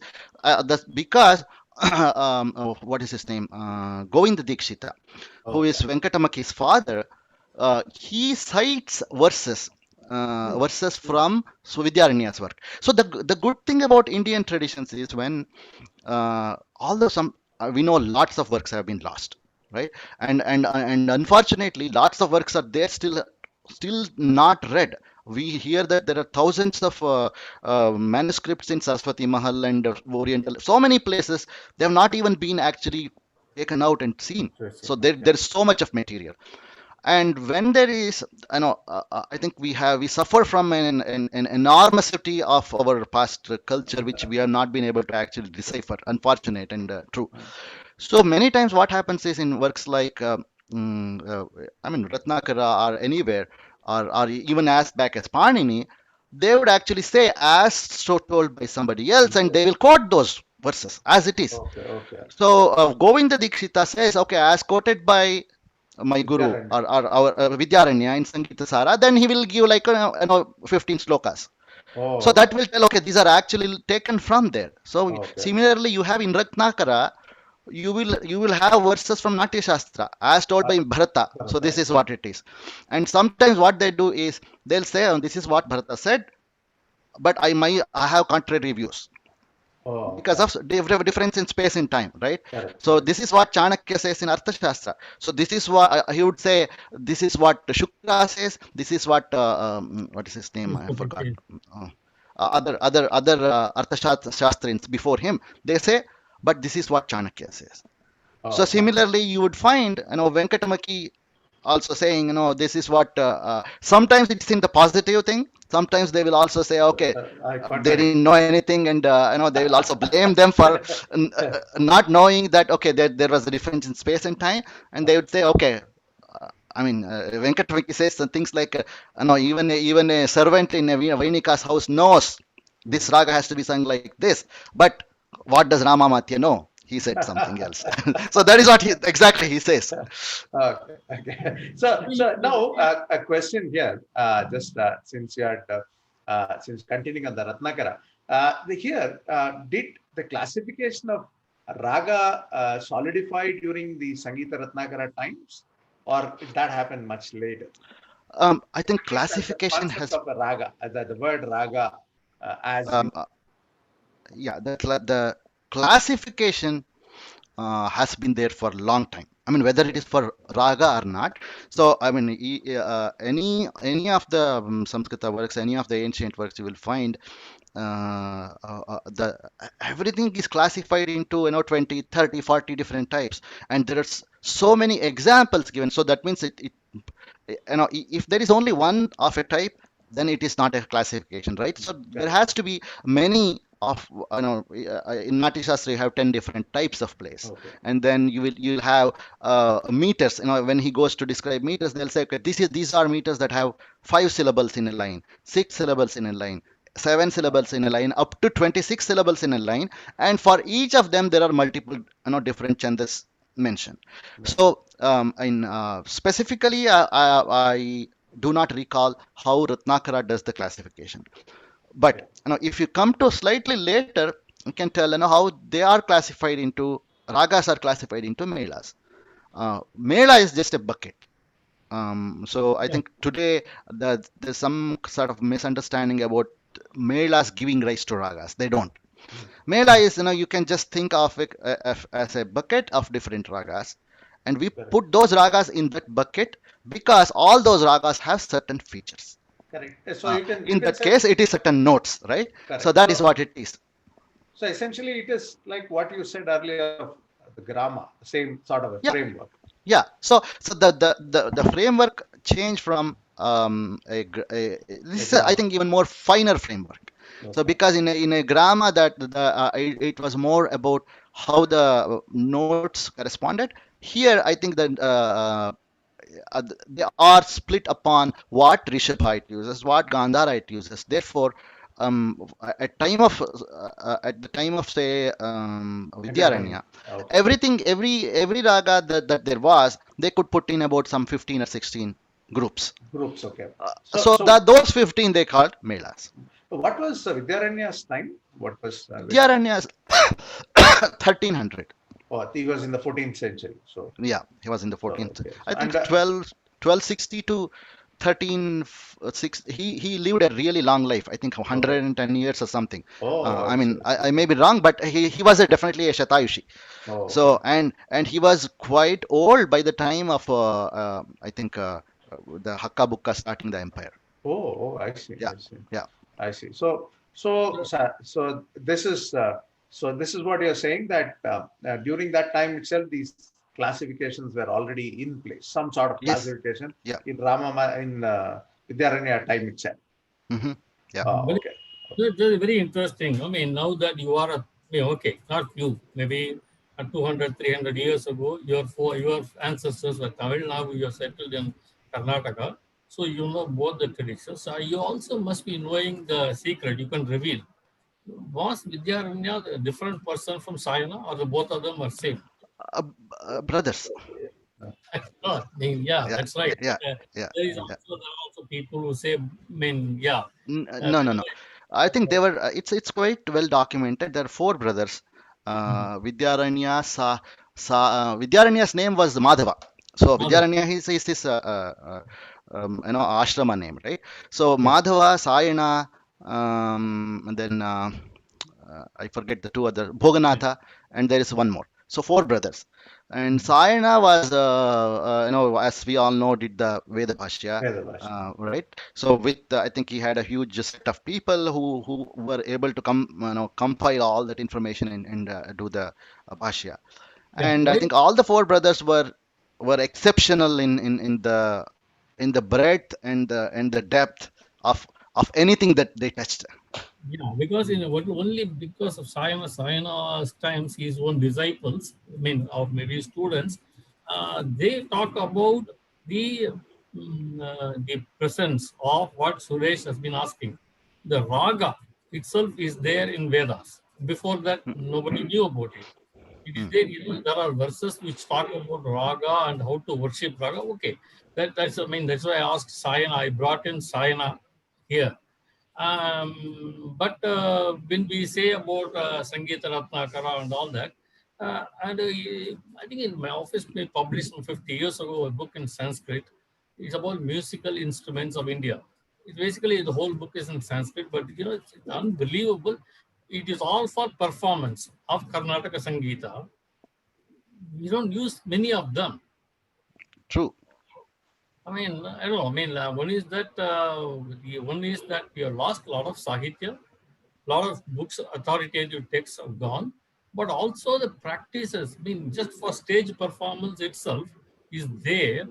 because what is his name? Govinda Dikshita, who is Okay. Venkatamaki's father, he cites Hmm. verses from Swavidyaranya's work. So the good thing about Indian traditions is when although some we know lots of works have been lost, right? And unfortunately, lots of works are there still not read. We hear that there are thousands of manuscripts in Saraswati Mahal and Oriental, so many places they have not even been actually taken out and seen. Interesting. So Okay. there's so much of material. And when there is, I think we suffer from an enormosity of our past culture, which we have not been able to actually decipher. Unfortunate and true. So many times, what happens is in works like, I mean, Ratnakara or anywhere, or even as back as Panini, they would actually say as so told by somebody else, and they will quote those verses as it is. Okay. Okay. So Govinda Dikshita says, okay, as quoted by my guru Vidyaranya. or our Vidyaranya in Sangita Sara, then he will give like 15 slokas. So Oh. that will tell, okay, these are actually taken from there. So Okay. similarly, you have in Ratnakara, you will have verses from Natya Shastra as told by Bharata. So this Bharata. is what it is. And sometimes what they do is they'll say, oh, this is what Bharata said, but I have contrary views Oh. because of difference in space and time, right? Correct. So Correct. this is what Chanakya says in Arthashastra. So this is what he would say. This is what Shukra says. This is what what is his name? I forgot. Uh, other Arthashastrins before him. They say, but this is what Chanakya says. So Oh. similarly, you would find Venkatamaki also saying, this is what. Sometimes it's in the positive thing. Sometimes they will also say, okay, I they contradict. didn't know anything, and they will also blame them for not knowing that, okay, there was a difference in space and time, and they would say, okay, I mean, Venkatamaki says some things like, even a servant in a Vainika's house knows this raga has to be sung like this, but what does Ramamatya know? He said something else. So that is what exactly he says. Okay. Okay. So now a question here. Just since you had since continuing on the Ratnakara, here did the classification of raga solidify during the Sangeeta Ratnakara times, or did that happen much later? I think At least the classification concept has of a raga, the word raga, as you. um, uh, yeah, the classification has been there for a long time. I mean, whether it is for raga or not. So, I mean, any of the Samskrita works, any of the ancient works, you will find the everything is classified into 20, 30, 40 different types, and there are so many examples given. So that means if there is only one of a type, then it is not a classification, right? So there Correct. has to be many of in Nati Shastra you have 10 different types of plays, Okay. and then you'll have meters. When he goes to describe meters, they'll say, okay, these are meters that have 5 syllables in a line, 6 syllables in a line, 7 syllables in a line, up to 26 syllables in a line, and for each of them there are multiple different chandas mentioned. So in specifically, I do not recall how Ratnakara does the classification. But if you come to slightly later, you can tell how they are classified into ragas are classified into melas. Mela is just a bucket. So I think today there's some sort of misunderstanding about melas giving rise to ragas. They don't. Mela is, you can just think of it as a bucket of different ragas, and we Correct. put those ragas in that bucket because all those ragas have certain features. Correct. So you In can that say case, it is certain notes, right? So correct. that is what it is. So essentially, it is like what you said earlier of the grammar, the same sort of a Yeah, framework. yeah. So the framework changed from The this is I grammar. think even more finer framework. So Okay. because in a grammar that it was more about how the notes corresponded. Here I think that they are split upon what Rishabhite uses, what Gandharite uses. Therefore, at the time of say Venkatamani. Vidyaranya, Okay. every raga that there was, they could put in about some 15 or 16 groups. Groups. Okay. So that those 15 they called melas. What was Vidyaranya's time? What was Vidyaranya is 1300. oh, he was in the 14th century. So Yeah, he was in the so 14th. okay. So I and think 1260 to 13, 6, he lived a really long life. I think Okay. 110 years or something. Oh, I I see. mean, I may be wrong, but he was definitely a Shatayushi. Oh, okay. So and he was quite old by the time of I think the Hakka Bukka starting the empire. Oh, I see. Yeah, I see. yeah. I see. So this is what you're saying that during that time itself, these classifications were already in place. Some sort of Yes, classification yeah. in Vidyaranya time itself. Hmm. Yeah. But Okay. that's very interesting. I mean, now that you are, okay, not you, maybe 200, 300 years ago, your ancestors were Tamil. Now you are settled in Karnataka. So you know both the traditions. You also must be knowing the secret you can reveal. Was Vidyaranya a different person from Sayana, or the both of them are same? Uh, Brothers. Yeah, Yeah, that's right. yeah, Uh, yeah, yeah. there are also people who say, yeah, No, no, no. I think they were. It's quite well documented. There are four brothers. Mhm. Vidyaranya Vidyaranya's name was Madhava. So Madhav. Vidyaranya is his ashrama name, right? So Yeah, Madhava, Sayana, and then I forget the two other yeah. Bhoganatha, and there is one more. So four brothers. And Mhm. Sayana was, as we all know, did the Veda Bhashya, Vedavash. right? So with I think he had a huge set of people who were able to compile all that information and do the Bhashya. Yeah. And I Why? think all the four brothers were exceptional in the breadth and the depth of anything that they touched. Yeah, because only because of Sayana's times, his own disciples, I mean, or maybe students, they talk about the presence of what Suresh has been asking. The raga itself is there in Vedas. Before that, Mm, nobody knew about it. It is mm, there. There are verses which talk about raga and how to worship raga. Okay, that's why I asked Sayana. I brought in Sayana here. But when we say about Sangeeta Ratnakara and all that, I think in my office, we published 50 years ago a book in Sanskrit. It's about musical instruments of India. It's basically the whole book is in Sanskrit, but it's unbelievable. It is all for performance of Karnataka Sangeeta. We don't use many of them. true. I mean, I don't know. I mean, one is that we have lost a lot of Sahitya, lot of books, authoritative texts have gone, but also the practices, I mean, just for stage performance itself is there,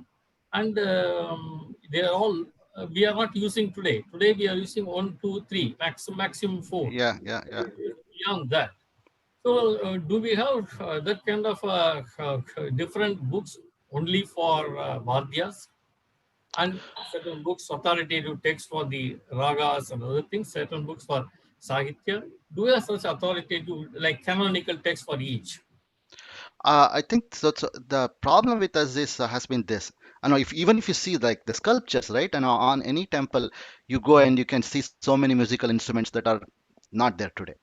and they are all, we are not using today. Today we are using one, two, three, maximum four. Yeah, yeah, yeah. Beyond that. So, do we have that kind of different books only for Vardhyas? And certain books, authoritative text for the ragas and other things, certain books for Sahitya. Do we have such authoritative, like canonical text for each? I think so the problem with us is has been this. I know if even if you see like the sculptures, right, and on any temple, you go and you can see so many musical instruments that are not there today.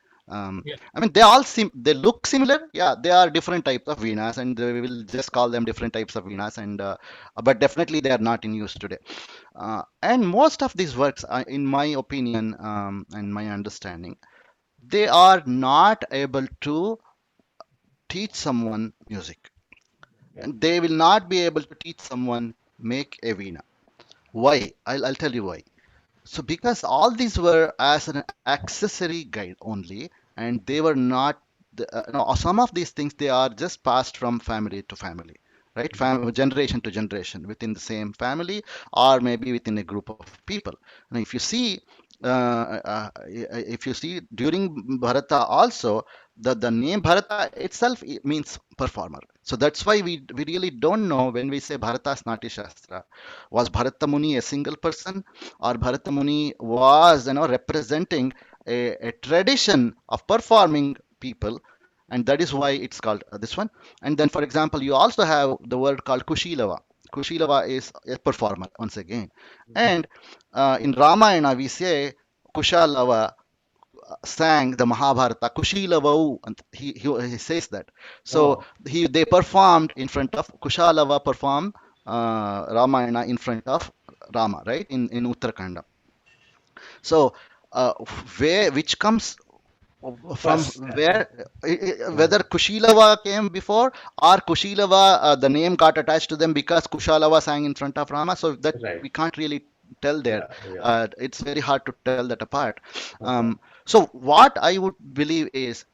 Yeah, I mean, they look similar. Yeah, they are different types of venas, and we will just call them different types of venas, but definitely they are not in use today. And most of these works, in my opinion and my understanding, they are not able to teach someone music, Yeah. and they will not be able to teach someone make a veena. Why? I'll tell you why. So because all these were as an accessory guide only, and they were not no, some of these things they are just passed from family to family, right? Generation to generation within the same family, or maybe within a group of people. Now, if you see during Bharata also, the name Bharata itself means performer. So that's why we really don't know when we say Bharata's Natya Shastra. Was Bharata Muni a single person, or Bharata Muni was representing a tradition of performing people, and that is why it's called this one. And then, for example, you also have the word called Kushilava. Kushilava is a performer once again, and in Ramayana we say Kushalava sang the Mahabharata Kushilavau, and he says that. So Oh, they performed in front of Kushalava perform Ramayana in front of Rama, right, in Uttarakhand. So which comes from First. where, Yeah. whether Kushilava came before, or Kushilava, the name got attached to them because Kushalava sang in front of Rama. So that Right. we can't really tell there. Yeah. Yeah. It's very hard to tell that apart. Okay. So what I would believe is,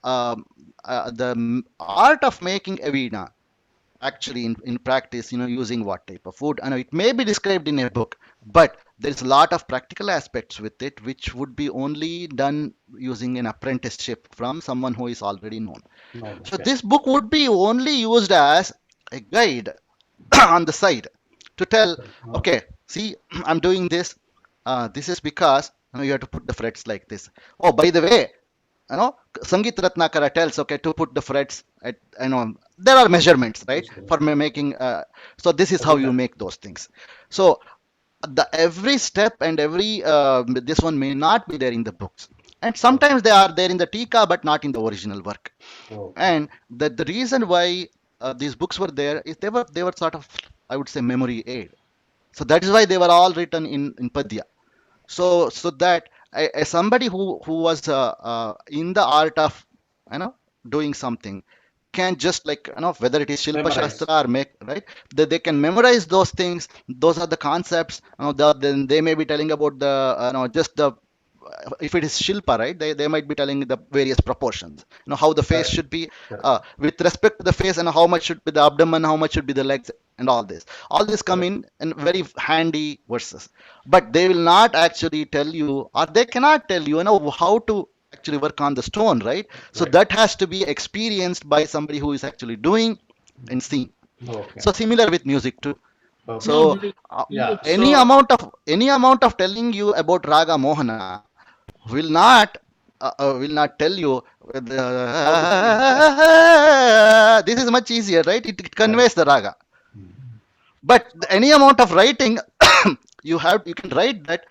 um, the art of making Avina actually in practice, using what type of food. I know it may be described in a book, but there's a lot of practical aspects with it, which would be only done using an apprenticeship from someone who is already known. No. So Okay. this book would be only used as a guide on the side to tell, Okay. okay, see, I'm doing this. This is because you have to put the frets like this. Oh, by the way, you know Sangeet Ratnakara tells, okay, to put the frets at, there are measurements, right, for making, so this is how you Avina. make those things. So the every step and every, this one may not be there in the books, and Okay. sometimes they are there in the tika but not in the original work. Okay. And the reason why these books were there is they were sort of, I would say, memory aid. So that is why they were all written in padya, so that somebody who was in the art of, you know doing something, can just, like, whether it is Shilpa Shastra Memorize. or make, right, they can memorize those things. Those are the concepts. Then they may be telling about the, just the, if it is Shilpa, right, they might be telling the various proportions, how the face Correct. should be, Correct. with respect to the face, and how much should be the abdomen, how much should be the legs, and all this come Correct. in very handy verses. But they will not actually tell you, or they cannot tell you, how to actually work on the stone, right? So Right. that has to be experienced by somebody who is actually doing and seeing. Okay. So similar with music too. Okay. No, So music, Yeah. any so amount of telling you about Raga Mohana will not tell you, How to sing it. this is much easier, right? It Correct. conveys the raga. Mm. But any amount of writing, you can write that.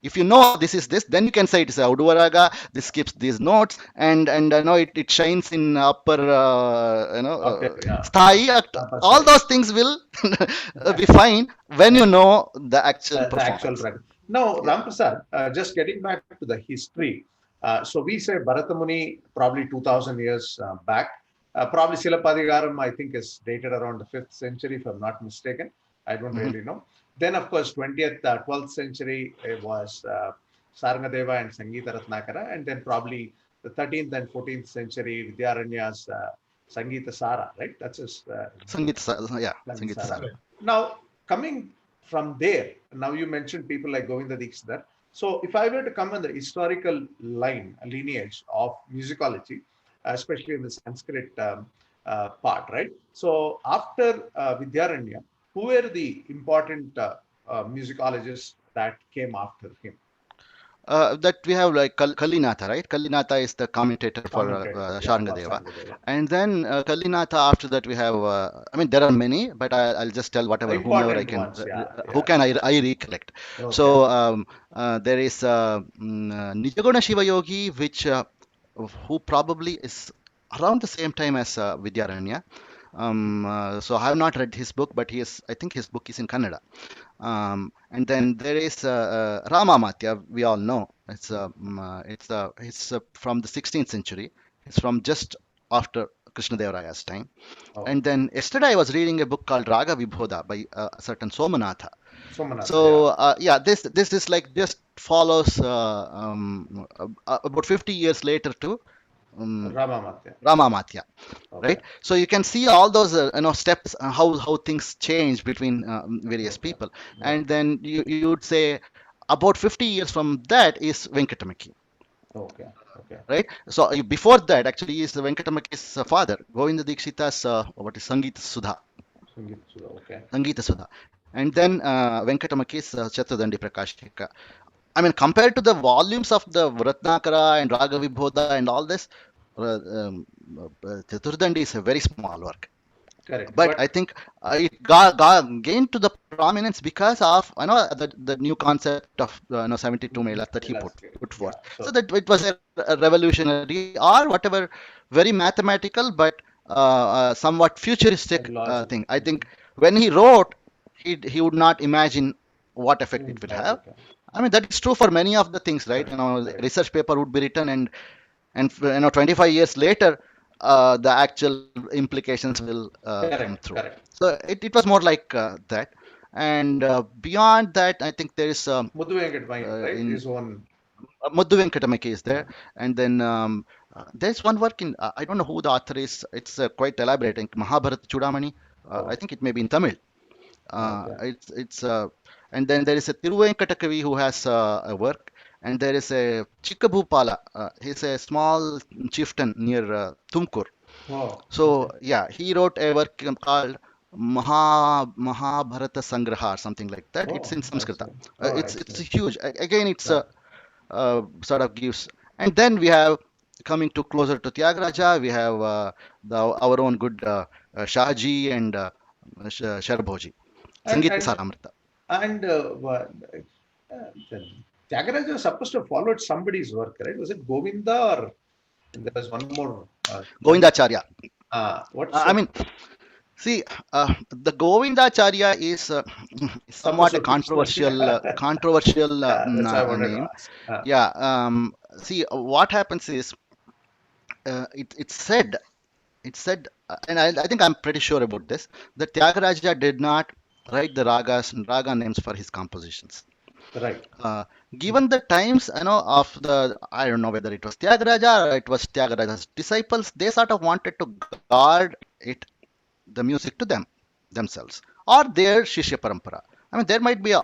If you know this is this, then you can say it is a Uduva raga. This skips these notes, and I know it shines in upper, Okay. Yeah. sthai. Upper All side. those things will be fine when you know the actual The actual performance. record. Now, Yeah. Ramprasad, just getting back to the history. So we say Bharatamuni probably 2000 years back. Probably Silapadigaram, I think, is dated around the 5th century, if I'm not mistaken. I don't Mhm. really know. Then, of course, 20th, 12th century was Sarangadeva and Sangeeta Ratnakara. And then probably the 13th and 14th century, Vidyaranya's Sangeeta Sara, right? That's his Yeah, Sangeeta Sangeeta Sara. Sara. right. Now, coming from there, now you mentioned people like Govinda Dikshidhar. So, if I were to come on the historical line, lineage of musicology, especially in the Sanskrit part, right? So, after Vidyaranya, who were the important musicologists that came after him? That we have, like, Kallinatha, right? Kallinatha is the commentator for Commentator, yeah, for Sharangadeva. Sangadeva. And then Kallinatha, after that we have, I mean, there are many, but I'll just tell whomever I Important can, ones, yeah, who yeah. can I recollect. Okay, So there is Nijaguna Shiva Yogi, which who probably is around the same time as Vidyaranya. So I have not read his book, but I think his book is in Kannada. And then there is Ramamatya. We all know it's from the 16th century. It's from just after Krishnadevaraya's time. okay. And then yesterday I was reading a book called Raga Vibhoda by a certain Somanatha. Somanatha, yeah. So yeah, this is like just follows about 50 years later to um, Ramamatya, Ramamatya, okay. right? So you can see all those steps, how things change between various Okay. people. Okay. And then you would say about 50 years from that is Venkatamaki, Okay. Okay. right? So before that actually is Venkatamaki's father, Govinda Dikshita's, what is Sangeet Sudha, okay. Sangeeta Sudha. And then Venkatamaki's Chaturdandi Prakashika. I mean, compared to the volumes of the Ratnakara and Raga Vibhoda and all this, Chaturdandi is a very small work. Correct. But I But think it gained to the prominence because of the new concept of 72 melas that he put forth. yeah. So So that it was a revolutionary, or whatever, very mathematical, but somewhat futuristic logic. thing. I think when he wrote, he would not imagine. what effect it will Right. have. I mean, that is true for many of the things, right? Correct. Correct. Research paper would be written, and 25 years later, the actual implications will come Correct. through. Correct. So it was more like that. And beyond that, I think there is Mudhu Venkat, right, in is one. Muddu Venkatamaki is Yeah. there, and then there's one work in I don't know who the author is. It's quite elaborate. I think Mahabharat Chudamani. I Oh, think it may be in Tamil. okay. It's and then there is a Tiruvenkatakavi who has a work, and there is a Chikkabhupala. He's a small chieftain near Tumkur. Oh, So okay. yeah, he wrote a work called Mahabharata Sangraha or something like that. It's Oh, in I Sanskrita. see. Oh, I It's see. huge. Again, it's Yeah. sort of gives. And then we have coming to closer to Tyagaraja, we have our own good Shahji and Sharbhoji, And Sangeeta and Saramrita. and then Tyagaraja was supposed to follow somebody's work, right? Was it Govinda or there was one more one? Govindacharya. What's I that? mean, see, the Govindacharya is somewhat a Also too small. controversial Yeah, that's why I wanted to name. ask. Yeah. See, what happens is it's said, and I think I'm pretty sure about this, that Tyagaraja did not write the ragas and raga names for his compositions. Right. Uh, Given the times, of I don't know whether it was Tyagaraja or it was Tyagaraja's disciples, they sort of wanted to guard it, the music to themselves, or their Shishya Parampara. I mean, there might be a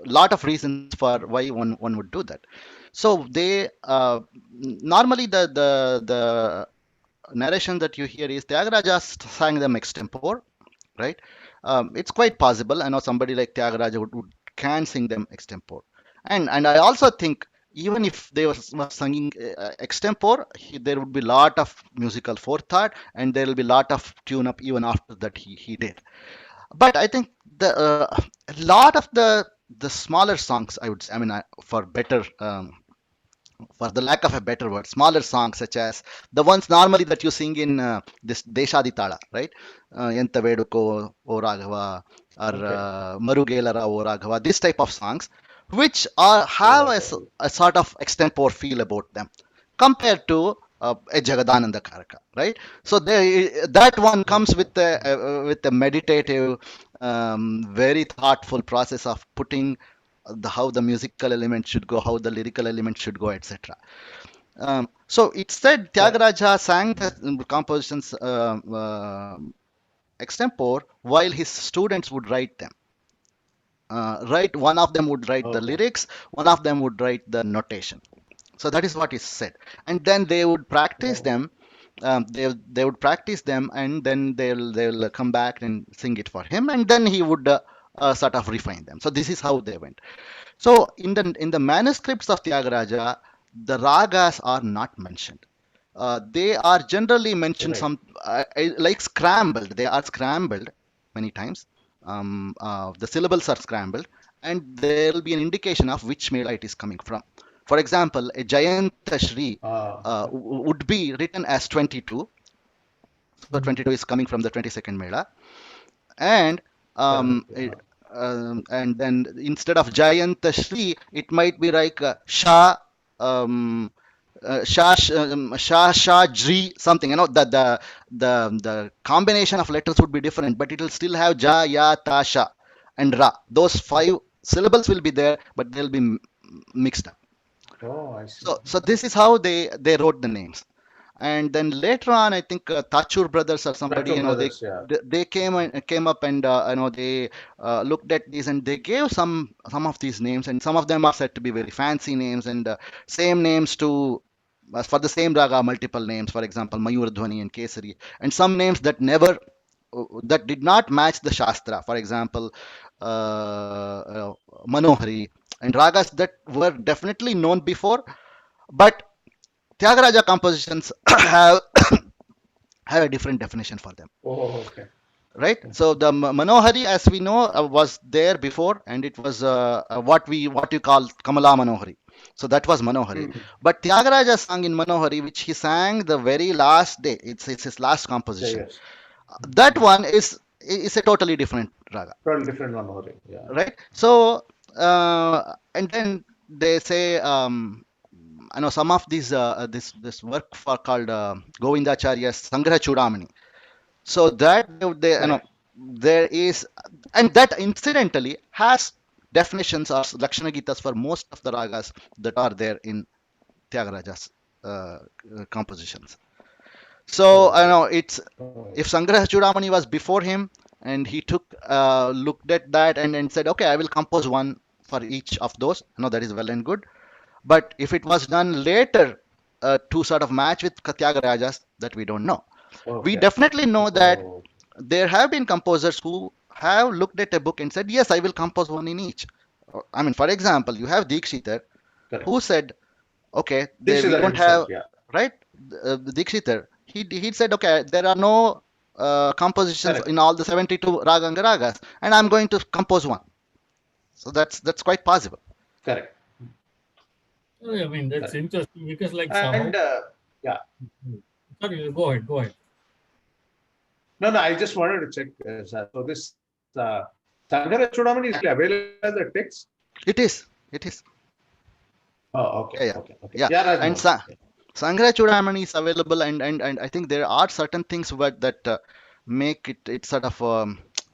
lot of reasons for why one would do that. So they normally the narration that you hear is Tyagaraja sang them extempore, right? It's quite possible. I know somebody like Tyagaraja would can sing them extempore, and I also think even if they were singing extempore, there would be a lot of musical forethought, and there will be a lot of tune up even after that he did. But I think a lot of the smaller songs, I would say, I mean, for the lack of a better word, smaller songs such as the ones normally that you sing in this Deshaditala, right? Enta Veduko O Raghava or Okay. Marugelara O Raghava, this type of songs, which Oh, have okay. a sort of extempore feel about them compared to a Jagadananda Karaka, right? So that one comes Okay. with a meditative, very thoughtful process of putting how the musical element should go, how the lyrical element should go, etc. So it said Correct. Tyagaraja sang the compositions extempore while his students would write them. Right, one of them would write the Okay. lyrics, one of them would write the notation. So that is what is said, and then they would practice Oh, them. They would practice them, and then they'll come back and sing it for him, and then he would sort of refine them. So this is how they went. So in the manuscripts of Tyagaraja, the ragas are not mentioned. They are generally mentioned right. like scrambled. They are scrambled many times. The syllables are scrambled, and there will be an indication of which mela it is coming from. For example, a Jayanta Shri Okay. would be written as 22. So 22 is coming from the 22nd mela, and Correct. and then instead of Jayanta Shri, it might be like um, Shah Jri something. The combination of letters would be different, but it will still have Ja, Ya, Ta, Sha, and Ra. Those five syllables will be there, but they'll be mixed up. Oh, I see. So this is how they wrote the names. And then later on, I think Tachur brothers or somebody, Tattoo Brothers, yeah. they came up, and they looked at these, and they gave some of these names, and some of them are said to be very fancy names, and same names to for the same raga, multiple names. For example, Mayurdhwani and Kesari, and some names that never that did not match the Shastra. For example, Manohari, and ragas that were definitely known before, but Tyagaraja compositions have a different definition for them, Oh, okay. right? So the Manohari, as we know, was there before, and it was what you call Kamala Manohari. So that was Manohari. Hmm. But Tyagaraja sang in Manohari, which he sang the very last day. It's his last Yeah, composition. yes. That one is a totally different raga, Totally different one, Hori. Yeah. right? So And then they say, I know some of these this work for called Govindacharya's Sangraha Chudamani. So that they you know Correct. there is, and that incidentally has definitions or Lakshana Gitas for most of the ragas that are there in Tyagaraja's compositions. So I know Okay. it's, Oh, if Sangraha Chudamani was before him and he took looked at that and said, okay, I will compose one for each of those. No, that is well and good. But if it was done later to sort of match with Tyagarajas, that we don't know. We okay. definitely know that Oh, there have been composers who have looked at a book and said, yes, I will compose one in each. I mean, for example, you have Dikshiter correct. who said, okay, we Dikshidhar don't himself, have, yeah. right? Dikshiter, he said, okay, there are no compositions Correct. in all the 72 Raganga Ragas, and I'm going to compose one. So that's quite possible. Correct. I mean, that's Correct. interesting because, like, And somehow. yeah. Sorry, go ahead, go ahead. No, no, I just wanted to check. So this Sanghara Chudamani is available as a text. It is. It is. Oh, okay, Yeah, yeah, okay, okay. yeah. Yeah, And Rajmohan. Yeah. Sangra Chudamani is available, and I think there are certain things that make it sort of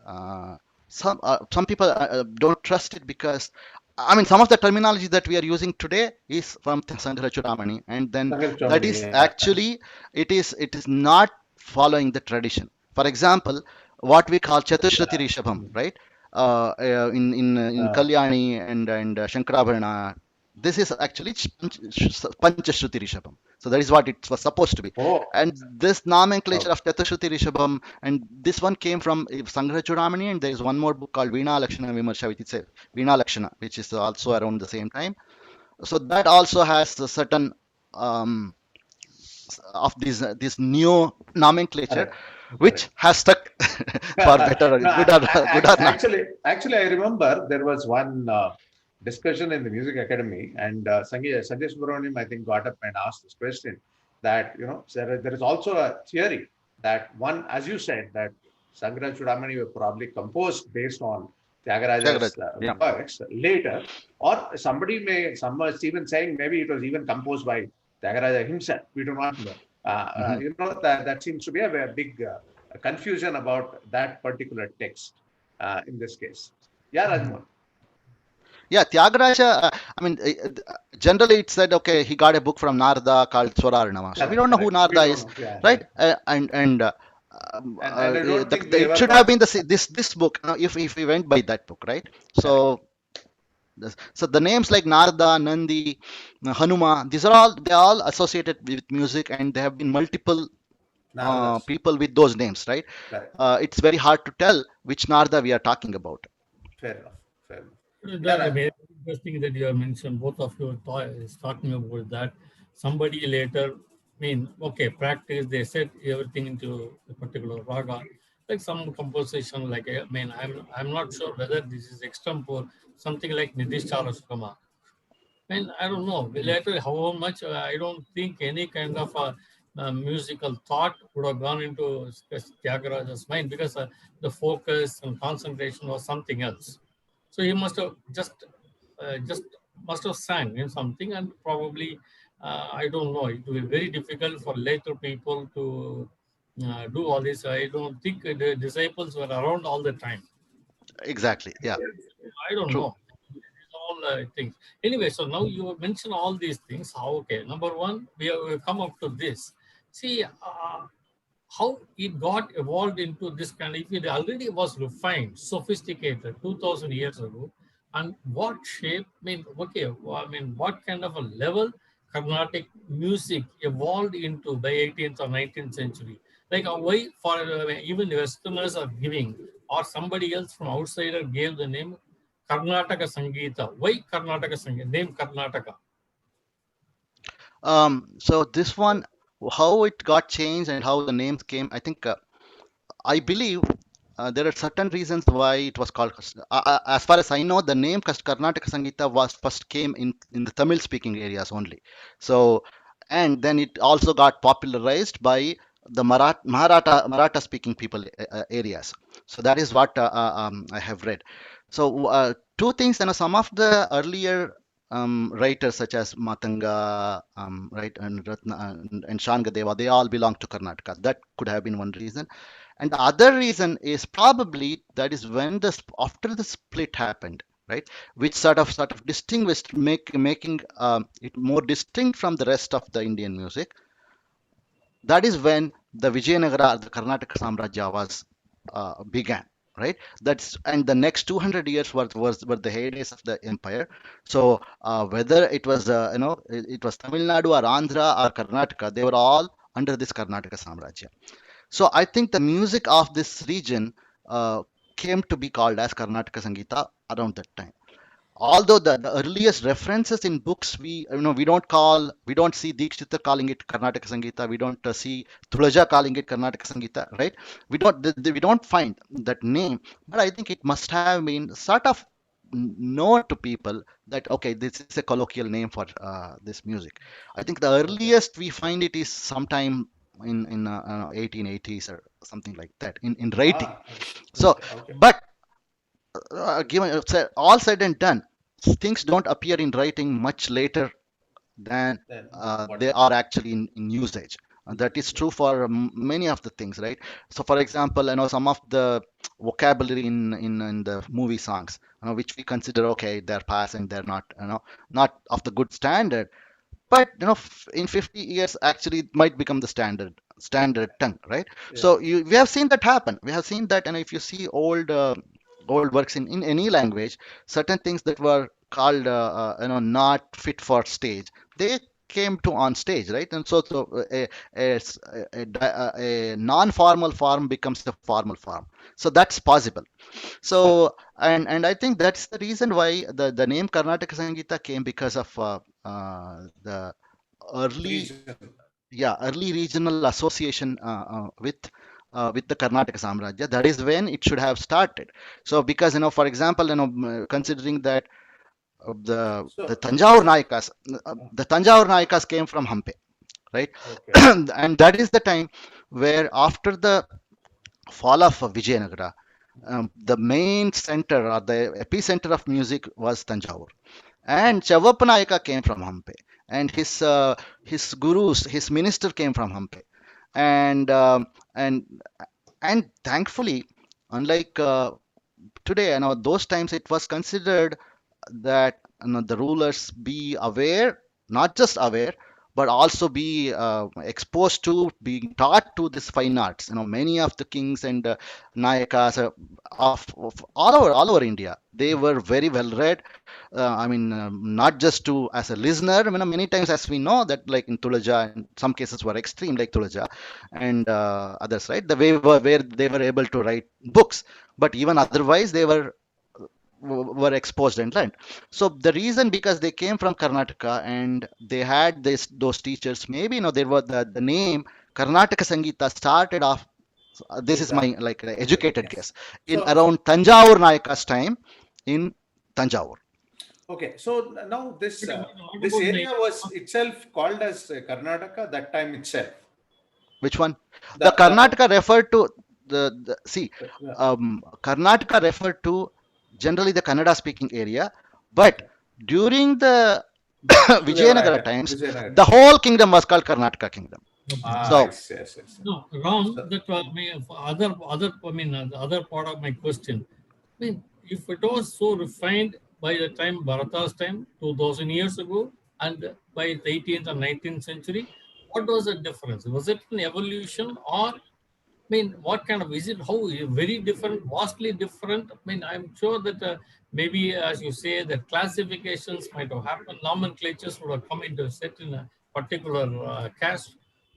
uh, some people don't trust it because, I mean, some of the terminology that we are using today is from Sangra Chudamani, and then Sanghara that Chudamani, is yeah. actually, it is not following the tradition. For example, what we call Chatushrati Yeah. Rishabham, Mm. right? In Uh, Kalyani and Shankarabharana, this is actually Panchashruti Rishabham. So that is what it was supposed to be. oh, And this nomenclature okay. of Chatushriti Rishabham, and this one came from Sangraha Chudamani, and there is one more book called Veena Lakshana Vimarsha, which is Veena Lakshana, which is also around the same time. So that also has a certain um, of this new nomenclature, Correct. which Correct. has stuck for better or No, good or not. actually, I remember there was one discussion in the music academy, and Sanjay Subramaniam, I think, got up and asked this question that, there is also a theory that one, as you said, that Sangra Chudamani were probably composed based on Tyagaraja, Tyagaraja's yeah. works later, or some are even saying maybe it was even composed by Tyagaraja himself. We do not know. Hmm. That seems to be a very big confusion about that particular text in this case. Yeah, Rajmohan. Yeah, Tyagaraja, I mean, generally it said, okay, he got a book from Narada called Swararnava. So we Correct, don't know who correct. We Narada don't is, know. Yeah, right? right. And I don't think we It ever should have got. been this book, if we went by that book, right? Correct. So the names like Narada, Nandi, Hanuma, these are all, they all associated with music, and there have been multiple Naradas. people with those names, right? Correct. It's very hard to tell which Narada we are talking about. Fair enough. Fair enough. Yeah, That Rajmohan. very interesting that you have mentioned. Both of you is talking about that. Somebody later, okay, practice. They set everything into a particular raga, like some composition. Like I'm not sure whether this is extempore, something like Nidish Chalasukama. I don't know. Later, how much, I don't think any kind of musical thought would have gone into Tyagaraja's mind because the focus and concentration was something else. So he must have just must have sang in something, and probably, I don't know. It will be very difficult for later people to do all this. I don't think the disciples were around all the time. Exactly. Yeah. I don't True. know. These all things. Anyway, so now you mention all these things. How, okay? Number one, we have come up to this. See how it got evolved into this kind of. It already was refined, sophisticated 2,000 years ago, and what shape? Okay. What kind of a level Carnatic music evolved into by 18th or 19th century? Like why for even Westerners are giving, or somebody else from outsider gave the name Karnataka Sangeeta. Why Karnataka Sangeeta? Name Karnataka. So this one, how it got changed and how the names came, I think, I believe there are certain reasons why it was called. As far as I know, the name Karnataka Sangeeta was first came in the Tamil speaking areas only. So, and then it also got popularized by the Maratha speaking people areas. So that is what I have read. So two things, some of the earlier writers such as Matanga, right, and and Shangadeva, they all belong to Karnataka. That could have been one reason. And the other reason is probably that is when after the split happened, right, which sort of distinguished, making it more distinct from the rest of the Indian music. That is when the Vijayanagara, the Karnataka Samrajya was began, right? That's and the next 200 years were the heydays of the empire. So whether it was it was Tamil Nadu or Andhra or Karnataka, they were all under this Karnataka Samrajya. So I think the music of this region uh, came to be called as Karnataka Sangita around that time. Although the earliest references in books, we don't see Dikshita calling it Karnataka Sangita, we don't see Tulaja calling it Karnataka Sangita, right? We don't find that name, but I think it must have been sort of known to people that okay, this is a colloquial name for this music. I think the Okay. earliest we find it is sometime in 1880s or something like that in writing. So, Okay. Okay. but all said and done, things don't appear in writing much later than Then they what? are actually in usage. And that is true for many of the things, right? So, for example, some of the vocabulary in the movie songs, which we consider okay, they're passing, they're not, not of the good standard. But in 50 years, actually, it might become the standard tongue, right? Yeah. So we have seen that happen. We have seen that, and if you see old works in any language, certain things that were called not fit for stage, they came to on stage, right? And so a non-formal form becomes a formal form. So that's possible. So and I think that's the reason why the name Karnataka Sangita came because of the early Reason. early regional association with the Karnataka Samrajya. That is when it should have started. So because for example, considering that the So, Tanjavur Nayakas, the Tanjavur Nayakas came from Hampe, right? okay. And that is the time where after the fall of Vijayanagara, the main center or the epicenter of music was Tanjavur. And Chavappa came from Hampe, and his gurus, his minister came from Hampe, and and and thankfully, unlike today, those times it was considered that the rulers be aware, not just aware, but also be exposed to, being taught to this fine arts. Many of the kings and nayakas of all over India, they were very well read. I mean, not just to as a listener. Many times, as we know that, like in Tulaja, in some cases were extreme, like Tulaja and others, right? The way where they were able to write books, but even otherwise, they were exposed and learned. So the reason, because they came from Karnataka and they had those teachers, maybe there was the name Karnataka Sangita started off. This With is my that. like Okay. educated Yes. guess, in So, around Tanjavur Nayaka's time in Tanjavur. okay. So now But what this about the area was itself called as Karnataka that time itself. Which one? The The Karnataka referred to the see, yeah. Karnataka referred to generally the Kannada speaking area, but Okay. during the Sudevaraya Vijayanagara time. times, Vijayanagara the time. whole kingdom was called Karnataka Kingdom. okay. Ah, So yes, yes, yes. No, wrong. So, That other. I mean, the other part of my question. I mean, if it was so refined by the time Bharata's time, 2000 years ago, and by the 18th and 19th century, what was the difference? Was it an evolution, or I mean, what kind of is it? How very different, vastly different? I mean, I'm sure that maybe, as you say, the classifications might have happened, nomenclatures would have come into set in a particular caste.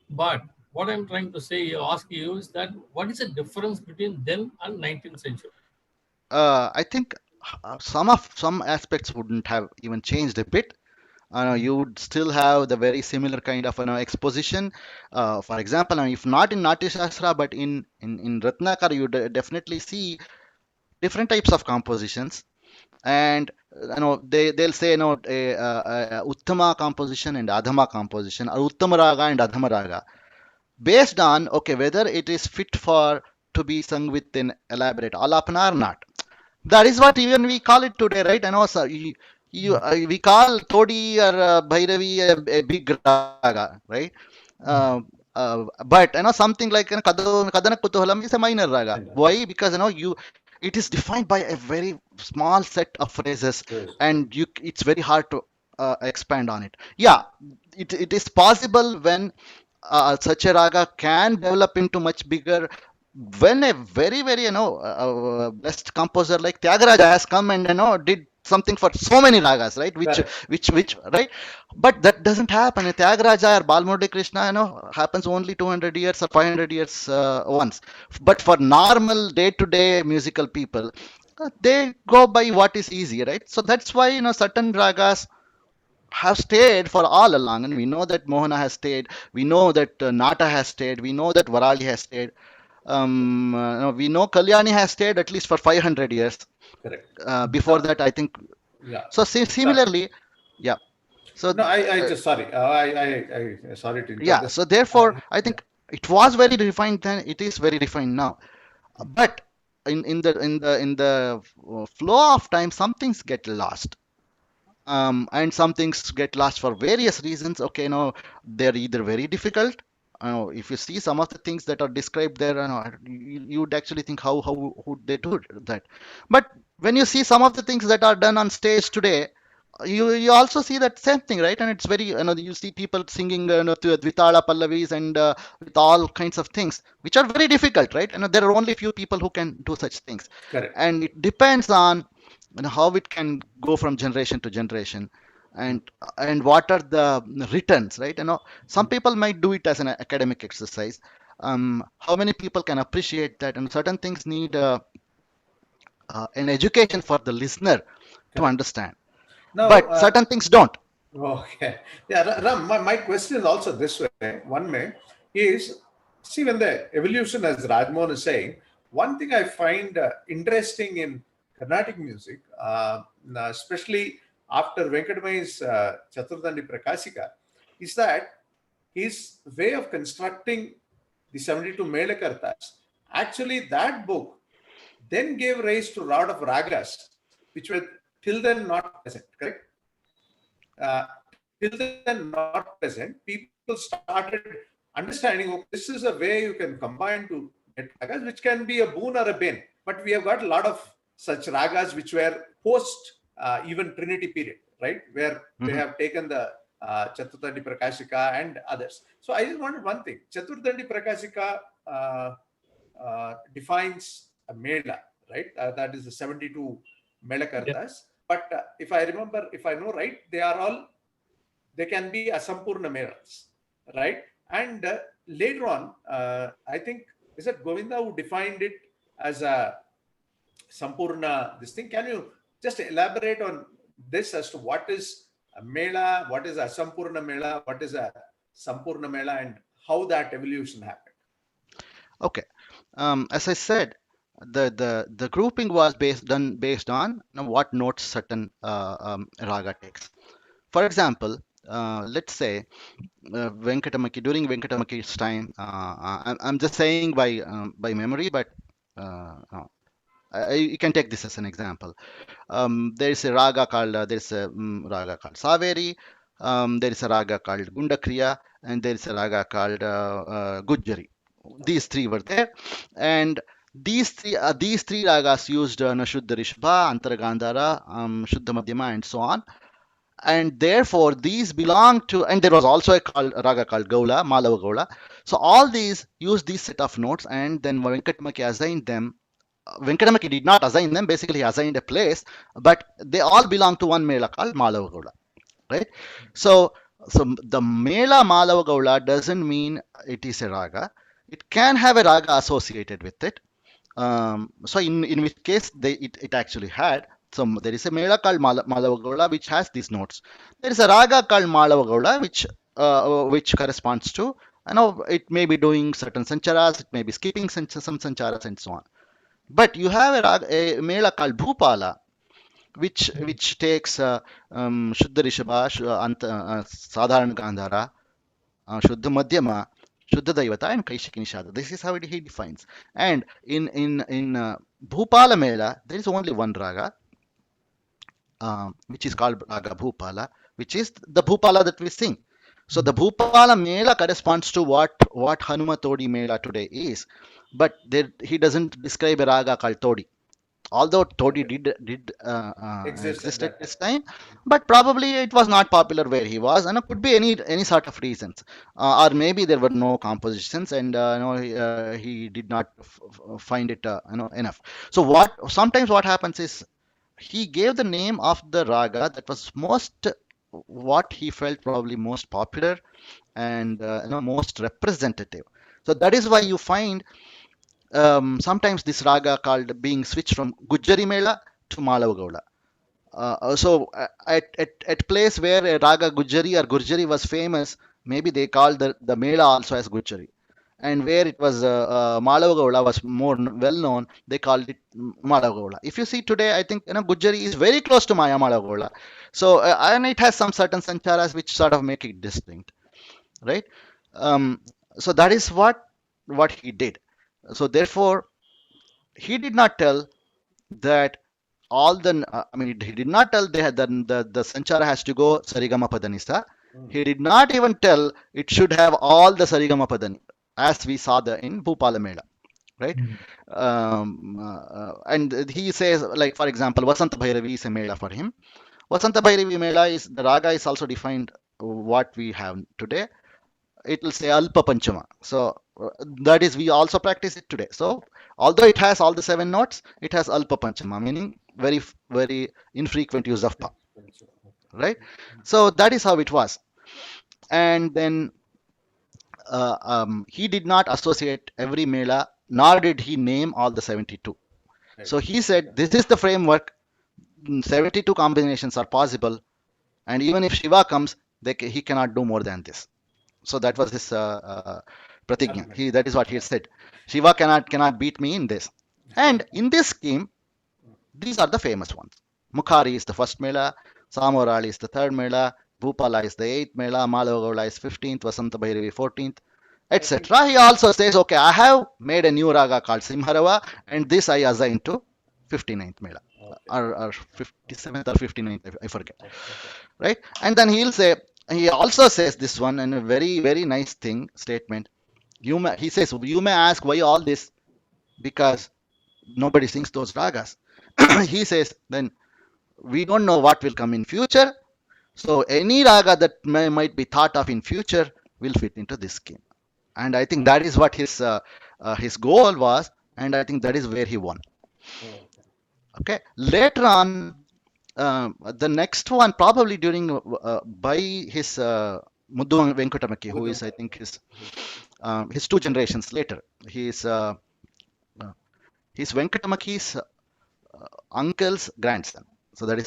But what I'm trying to say, ask you is that what is the difference between then and 19th century? I think some aspects wouldn't have even changed a bit. You would still have the very similar kind of exposition. For example, if not in Natya Shastra, but in Ratnakar, you definitely see different types of compositions. And they'll say Uttama composition and Adhama composition, or Uttama raga and Adhama raga. based on, okay, whether it is fit for to be sung with an elaborate alapana or not. That is what even we call it today, right? I know, sir. We call Todi or Bhairavi a big raga, right? Uh, but something like Kadana Kutuhalam is a minor raga. Why? Because it is defined by a very small set of phrases, Yes. and it's very hard to expand on it. Yeah, it is possible when such a raga can develop into much bigger, when a very very blessed composer like Tyagaraja has come and did something for so many ragas, right, Correct. which right, but that doesn't happen. Tyagaraja or Balmurali Krishna happens only 200 years or 500 years once. But for normal day to day musical people, they go by what is easy, right? So that's why certain ragas have stayed for all along, and we know that Mohana has stayed, we know that Nata has stayed, we know that Varali has stayed, we know Kalyani has stayed at least for 500 years. Correct. Before No, that, I think. yeah. So No, similarly, yeah. So no, I just sorry. I sorry to interrupt yeah. this. So therefore, I Yeah, think it was very refined then. It is very refined now. But in the flow of time, some things get lost. And some things get lost for various reasons. Okay, they're either very difficult. If you see some of the things that are described there, you'd actually think how would they do that. But when you see some of the things that are done on stage today, you also see that same thing, right? And it's very, you see people singing to Dvitala Pallavis and with all kinds of things, which are very difficult, right? And there are only few people who can do such things, correct. and it depends on how it can go from generation to generation, and what are the returns, right? Some people might do it as an academic exercise. How many people can appreciate that? And certain things need an education for the listener to Correct. understand, Now, but certain things don't. okay. Yeah, Ram, my question is also this way. One way is, see, when the evolution, as Rajmohan is saying, one thing I find interesting in Carnatic music, especially after Venkatamai's Chaturdandi Prakashika, is that his way of constructing the 72 Melakartas, actually, that book then gave rise to a lot of ragas, which were till then not present, correct? Till then not present, people started understanding, okay, this is a way you can combine to get ragas, which can be a boon or a bane. But we have got a lot of such ragas which were post even Trinity period, right? Where they Mhm. have taken the Chaturdandi Prakashika and others. So I just wanted one thing. Chaturdandi Prakashika defines a mela, right? That is the 72 Yeah. Melakartas. But if I remember, if I know right, they can be asampurna melas, right? And later on, I think, is it Govinda who defined it as a sampurna, this thing? Can you just elaborate on this as to what is a mela, what is a sampurna mela, what is a sampurna mela, and how that evolution happened? Okay. As I said, the grouping was based on what notes certain raga takes. For example, let's say Venkatamaki, during Venkatamaki's time, I'm just saying by memory, but you can take this as an example. There is a raga called raga called Saveri. There is a raga called Gundakriya, and there is a raga called Gujjari. These three were there, and these three ragas used Shuddha Rishabha, Antaragandhara, Shuddha Madhyama, and so on. And therefore these belong to, and there was also raga called Gaula, Malava Gaula. So all these use these set of notes, and then Venkatamaki assigned them. Venkatamaki did not assign them, basically he assigned a place, but they all belong to one mela called Malava Gaula, right? So the mela Malava Gaula doesn't mean it is a raga. It can have a raga associated with it. So in which case it actually had. So there is a mela called Malavagola which has these notes. There is a raga called Malavagola which corresponds to, it may be doing certain sancharas, it may be skipping some sancharas and so on. But you have a mela called Bhupala which takes Shuddha Rishabha, Sadharana Gandhara, Shuddha Madhyama, Shuddha Daivata and Kaishiki Nishada. This is how he defines. And in Bhupala Mela, there is only one raga, which is called Raga Bhupala, which is the Bhupala that we sing. So the Bhupala Mela corresponds to what Hanuma Todi Mela today is, but there, he doesn't describe a raga called Todi. Although Todi Okay. did Exist at exist at that this time. time, but probably it was not popular where he was, and it could be any sort of reasons, or maybe there were no compositions, and he did not find it enough. So what sometimes what happens is he gave the name of the raga that was most what he felt probably most popular and most representative. So that is why you find sometimes this raga called being switched from Gujjari Mela to Malava. At place where a raga Gujjari or Gurjari was famous, maybe they called the Mela also as Gujjari. And where it was Malava was more well known, they called it Malava. If you see today, I think Gujjari is very close to Maya Malava. So and it has some certain sancharas which sort of make it distinct, right? Um, so that is what he did. So therefore, he did not tell that all the I mean he did not tell they had the sanchara has to go sarigama padanisa. He did not even tell it should have all the sarigama padani as we saw the in Bhupala Mela, right? And he says, like for example, Vasanta Bhairavi is a mela for him. Vasanta Bhairavi mela is the raga is also defined what we have today. It will say Alpa Panchama. So that is we also practice it today. So although it has all the seven notes, it has Alpa Panchama, meaning very infrequent use of pa, right? So that is how it was. And then he did not associate every mela, nor did he name all the 72. Right. So he said this is the framework. 72 combinations are possible, and even if Shiva comes, he cannot do more than this. So that was his pratigna. Argument. That is what he said. Shiva cannot beat me in this. And in this scheme, these are the famous ones. Mukhari is the first mela, Samorali is the third mela, Bhupala is the eighth mela, Malavagola is 15th, Vasanta Bhairavi 14th, I think etc. He also says, okay, I have made a new raga called Simharava, and this I assign to 59th mela, okay. or 57th or 59th, I forget, Okay. right? And then he'll say, he also says this one, and a very nice thing statement. He says, you may ask why all this, because nobody sings those ragas. He says, then we don't know what will come in future, so any raga that might be thought of in future will fit into this scheme. And I think that is what his goal was, and I think that is where he won. Oh, Okay, later on, the next one probably during by his Muddu Venkatamaki, who is I think his two generations later. Uh, he's Venkatamaki's uncle's grandson. So that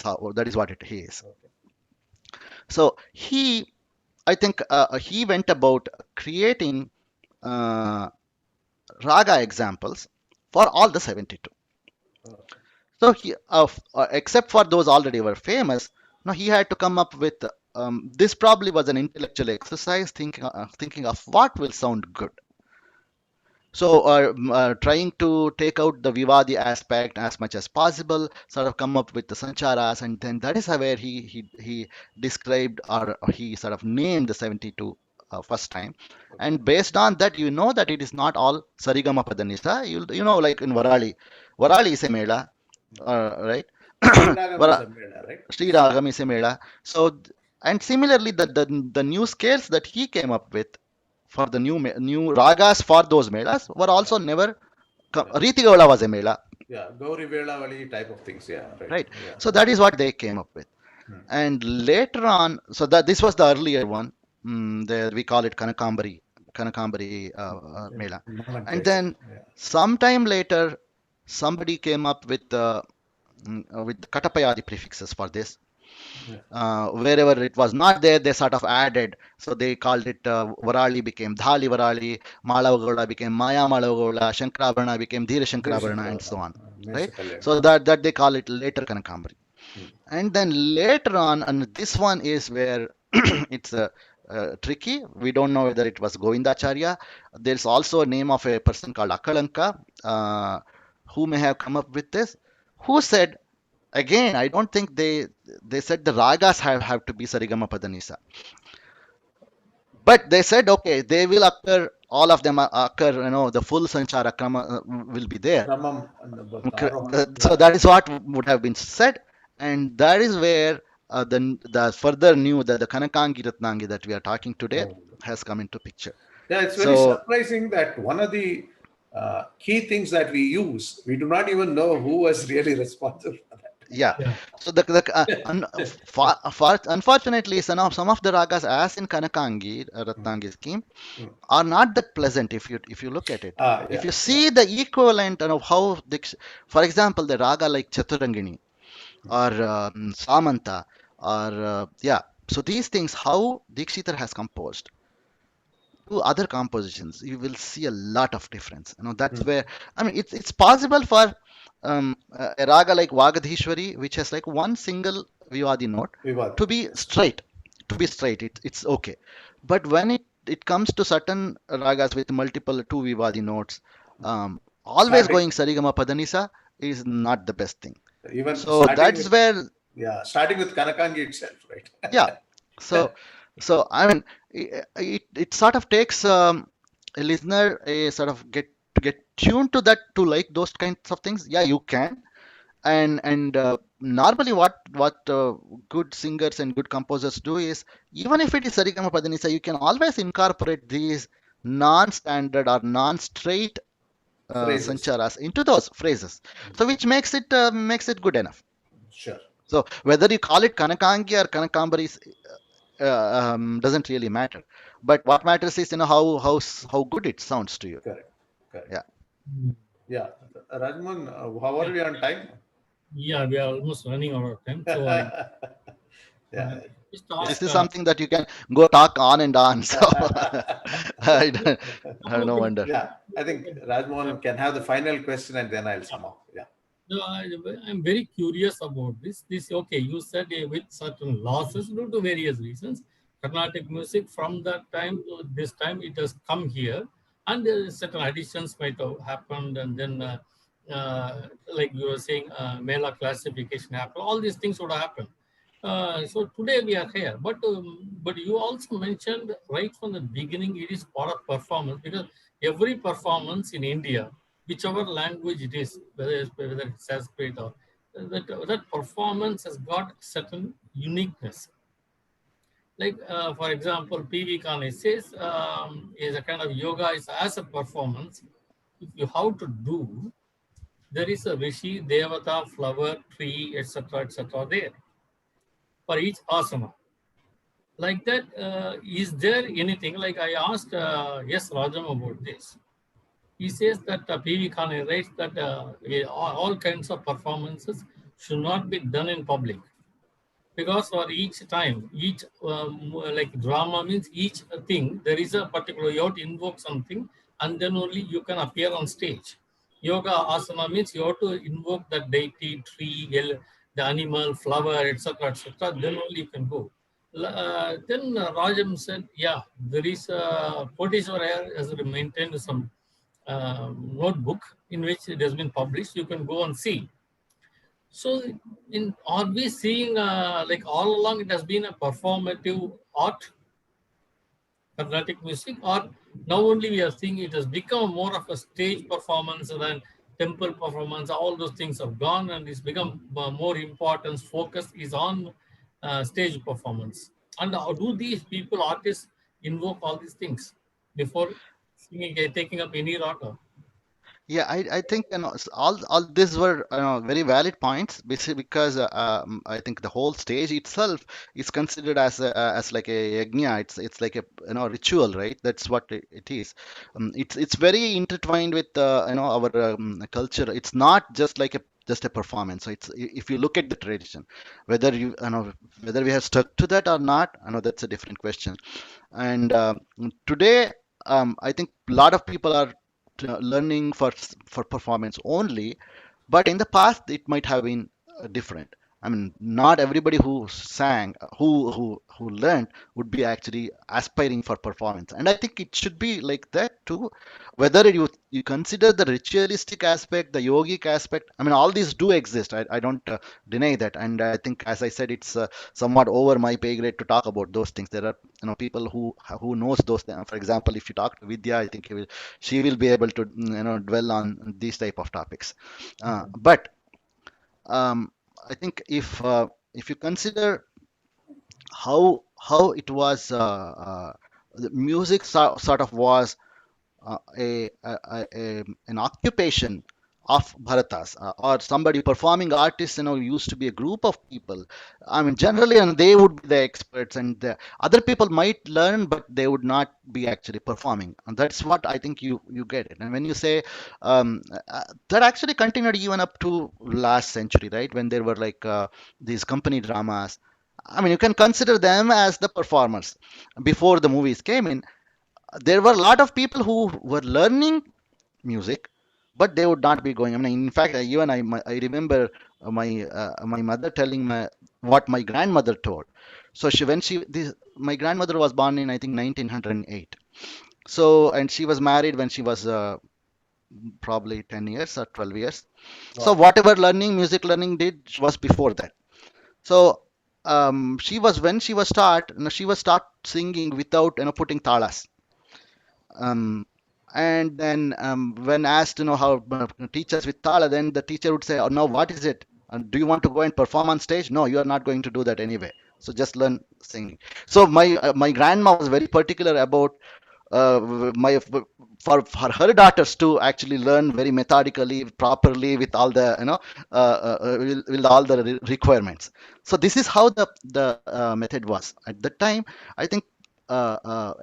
is what he is. okay. So I think he went about creating uh, raga examples for all the 72. Okay. So except for those already were famous, now he had to come up with. This probably was an intellectual exercise, thinking of what will sound good. So, trying to take out the Vivadi aspect as much as possible, sort of come up with the Sancharas, and then that is where he described or he sort of named the 72 first time. And based on that, you know that it is not all Sarigama Padanisa. You know, like in Varali is a Mela, right? Sriragam is Vara, a mela, right? Sri Ragam is a Mela. So, and similarly, the new scales that he came up with for the new ragas for those melas were Yeah. also never Yeah. Riti Gaula was a mela, Yeah. Gauri Vela Vali type of things. Yeah. Right. right? Yeah. So that is what they came up with. Hmm. And later on, so that this was the earlier one. We call it Kanakambari mela. And Nomenclature. then Yeah. sometime later, somebody came up with Katapayadi prefixes for this. Yeah. Wherever it was not there, they sort of added. So they called it Varali became Dhali Varali, Malavagola became Maya Malavagola, Shankarabharana became Dhira Shankarabharana, and so on. Right? Mesha So that they call it later Kanakambari. Hmm. And then later on, and this one is where it's tricky. We don't know whether it was Govindacharya. There's also a name of a person called Akalanka, who may have come up with this. Who said again? I don't think they said the ragas have to be Sarigama Padanisa, but they said okay, they will occur. All of them occur. The full Sanchara Krama will be there. Ramam and the Aroha. So Yeah. that is what would have been said, and that is where the further new the Kanakangi Ratnangi that we are talking today Oh. has come into picture. Yeah, it's very So surprising that one of the key things that we use, we do not even know who was really responsible for that. yeah, Yeah. so unfortunately, some of the ragas, as in Kanakangi Ratnangi scheme, Mm. are not that pleasant if you look at it. If Yeah, you yeah. see the equivalent of how, for example, the raga like Chaturangini or Samanta or yeah. So these things, how Dikshitar has composed to other compositions, you will see a lot of difference. That's Mm. where I mean it's possible for a raga like Vagadhishwari, which has like one single Vivadi note, Vivad. to be Yes. straight. To be straight, it's okay. But when it comes to certain ragas with multiple two Vivadi notes, always Starting, going Sarigama Padanisa is not the best thing. even So starting that's with, where, yeah, starting with Kanakangi itself, right? yeah. So I mean, it sort of takes a listener a sort of get tuned to that, to like those kinds of things. Yeah, you can. And normally what good singers and good composers do is, even if it is Sarigama Padanisa, you can always incorporate these non-standard or non-straight Phrases. sancharas into those phrases, so which makes it good enough. Sure. So whether you call it Kanakangi or Kanakambari doesn't really matter. But what matters is, how good it sounds to you. Correct. Correct. Yeah. Mm. Yeah. Rajmohan, how are Yeah. we on time? Yeah, we are almost running out of time. So I Yeah. just This ask. is something that you can go talk on and on. So I have No, no but wonder. Yeah. I think uh, Rajmohan can have the final question and then I'll yeah. sum up. Yeah. No, I'm very curious about this. This okay? You said with certain losses due to various reasons, Carnatic music from that time to this time it has come here, and certain additions might have happened, and then like you were saying, Mela classification happened. All these things would happen. So today we are here, but you also mentioned right from the beginning it is part of performance, because every performance in India, whichever language it is, whether it's Sanskrit or that performance has got certain uniqueness. Like for example, P.V. Kane says is a kind of yoga is as a performance. If you have to do, there is a rishi, devata, flower, tree, etc., there for each asana. Like that, is there anything like I asked yes Rajam about this? He says that P.V. Khan writes that all kinds of performances should not be done in public, because for each time, each like drama means each thing, there is a particular, you have to invoke something and then only you can appear on stage. Yoga asana means you have to invoke the deity, tree, the animal, flower, etc., then only you can go. Then Rajam said, yeah, there is Koteshwara has maintained some notebook in which it has been published. You can go and see. So, are we seeing like all along it has been a performative art, Carnatic music, or now only we are seeing it has become more of a stage performance than temple performance? All those things have gone and it's become more importance, focus is on stage performance. And how do these people, artists, invoke all these things before singing, taking up any raga? Yeah, I think all these were very valid points, basically because I think the whole stage itself is considered as like a yajna. It's like a ritual, right? That's what it is. It's very intertwined with our culture. It's not just like a performance. So if you look at the tradition, whether whether we have stuck to that or not, I know that's a different question. And today, I think a lot of people are learning for performance only, but in the past it might have been different. I mean, not everybody who sang, who learned would be actually aspiring for performance. And I think it should be like that too. Whether you consider the ritualistic aspect, the yogic aspect, I mean, all these do exist. I don't deny that. And I think, as I said, it's somewhat over my pay grade to talk about those things. There are people who knows those things. For example, if you talk to Vidya, I think she will be able to dwell on these type of topics. But um, I think if you consider how it was, the music sort of was an occupation of Bharatas, or somebody performing artists, used to be a group of people. I mean, generally, and they would be the experts, and the other people might learn, but they would not be actually performing. And that's what I think you get it. And when you say that actually continued even up to last century, right? When there were like these company dramas. I mean, you can consider them as the performers before the movies came in. There were a lot of people who were learning music, but they would not be going. I mean, in fact, even I remember my mother telling what my grandmother told. So my grandmother was born in, I think, 1908. So, and she was married when she was probably 10 years or 12 years. So Wow. whatever music learning did was before that. So she was start singing without putting talas. um, and then when asked how teachers with tala, then the teacher would say, oh, no, what is it? Do you want to go and perform on stage? No, you are not going to do that anyway, so just learn singing. So my grandma was very particular about my for her daughters to actually learn very methodically, properly, with all the with all the requirements. So this is how the method was at that time. I think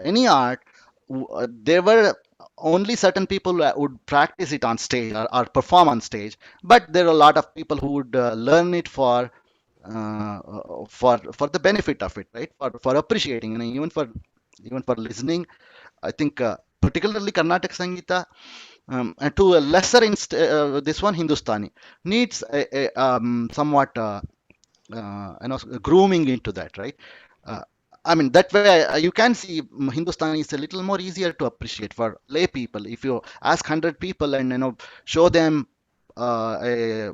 any art, there were only certain people who would practice it on stage, or perform on stage, but there are a lot of people who would learn it for the benefit of it, right? For appreciating, and even for listening. I think particularly Carnatic Sangita, and to a lesser this one Hindustani needs somewhat grooming into that, right? Uh, I mean, that way you can see Hindustani is a little more easier to appreciate for lay people. If you ask 100 people and show them a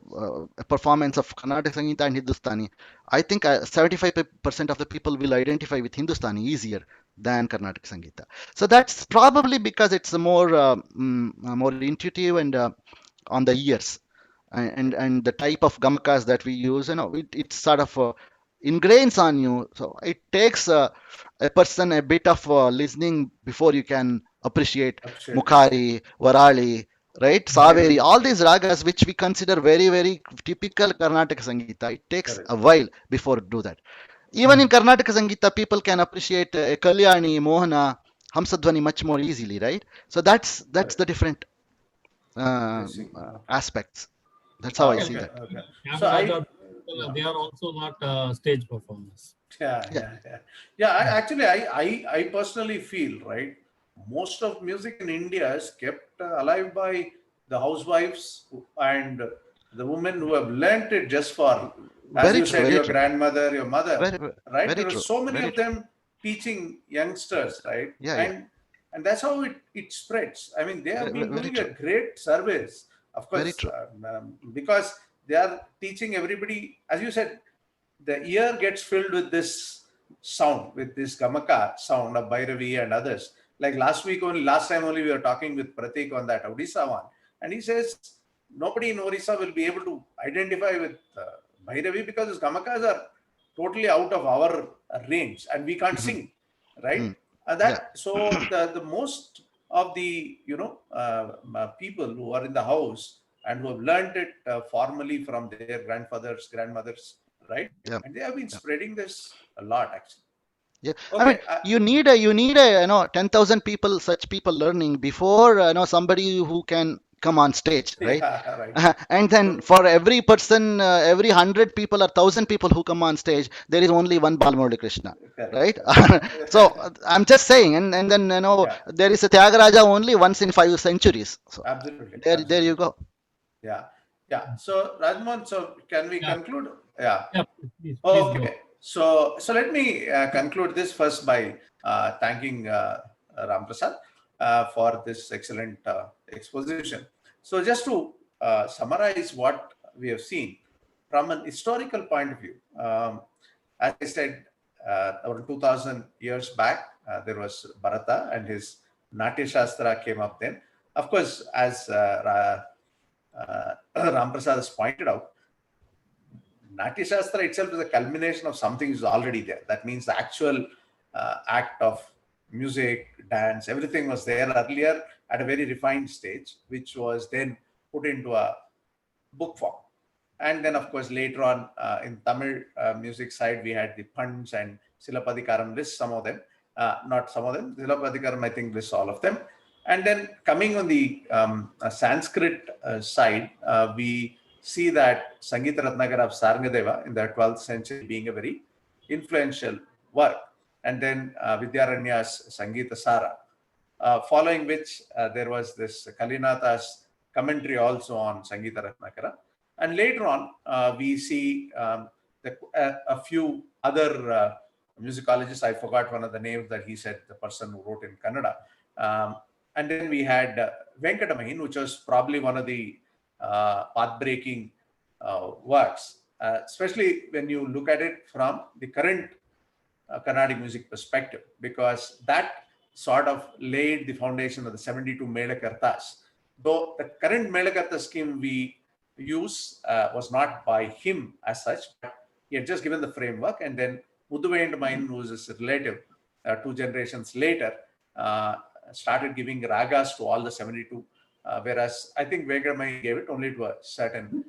performance of Carnatic Sangeeta and Hindustani, I think 75% of the people will identify with Hindustani easier than Carnatic Sangeeta. So that's probably because it's more intuitive and on the ears, and the type of gamakas that we use, it sort of ingrains on you. So it takes a person a bit of listening before you can appreciate Appreciate it. Mukhari, Varali, right? Saveri, Bhairavi. all these ragas which we consider very, very typical Karnataka Sangeeta. It takes Correct. a while before do that. Even in Mm. Karnataka Sangeeta, people can appreciate Kalyani, Mohana, Hamsadhwani much more easily, right? So that's Correct. the different I see. Okay. aspects. That's how I Yeah, see Okay. that. Okay. So Tyagaraja, yeah. they are also not stage performers. Yeah, Yeah, yeah, yeah. Yeah, Mm. I personally feel, right, most of music in India is kept alive by the housewives and the women who have learnt it just for, as very you true, said, very your true, grandmother, your mother, very, right? very There are true, so many very of true. them teaching youngsters, right? Yeah, yeah, And that's how it spreads. I mean, they have been very doing a true, great service, of very course, true. because they are teaching everybody, as you said, the ear gets filled with this sound, with this gamaka sound of Bhairavi and others. Like last time only, we were talking with Pratik on that Odisha one, and he says nobody in Orissa will be able to identify with Bhairavi because his gamakas are totally out of our range and we can't Mhm. sing, right? Mm. Yeah, That so the most of the people who are in the house and who have learned it formally from their grandfathers, grandmothers, right? yeah, And they have been yeah. spreading this a lot, actually. Yeah, I mean, Okay. you need a 10,000 people, such people learning before somebody who can come on stage, right? Yeah, right. And then So for every person, every 100 people or 1,000 people who come on stage, there is only one Balamurali Krishna, correct, right? So correct. I'm just saying, and then Yeah, there is a Tyagaraja only once in 5 centuries. So absolutely, there you absolutely. go. Yeah. Yeah. So Rajmohan, so can we Yeah, conclude? Yeah. yeah, please go. Okay. So let me conclude this first by thanking Ramprasad for this excellent exposition. So just to summarize what we have seen from an historical point of view, as I said, around 2000 years back, there was Bharata and his Natya Shastra came up then. Of course, as Ramprasad has pointed out, Natya Shastra itself is a culmination of something which is already there. That means the actual act of music, dance, everything was there earlier at a very refined stage, which was then put into a book form. And then, of course, later on in Tamil music side, we had the Punch and Silapadikaram lists some of them, not some of them. Silapadikaram, I think, lists all of them. And then coming on the Sanskrit side, we see that Sangita Ratnakara of Sarngadeva in the 12th century being a very influential work. And then Vidyaranya's Sangita Sara, following which there was this Kalinatha's commentary also on Sangita Ratnakara. And later on, we see a few other musicologists. I forgot one of the names that he said, the person who wrote in Kannada. And then we had Venkatamahin, which was probably one of the path-breaking works, especially when you look at it from the current Carnatic music perspective, because that sort of laid the foundation of the 72 Melakartas. Though the current Melakarta scheme we use was not by him as such, but he had just given the framework, and then Muduvayandamayan, who is his relative 2 generations later, started giving ragas to all the 72, whereas I think Venkatamayan gave it only to a certain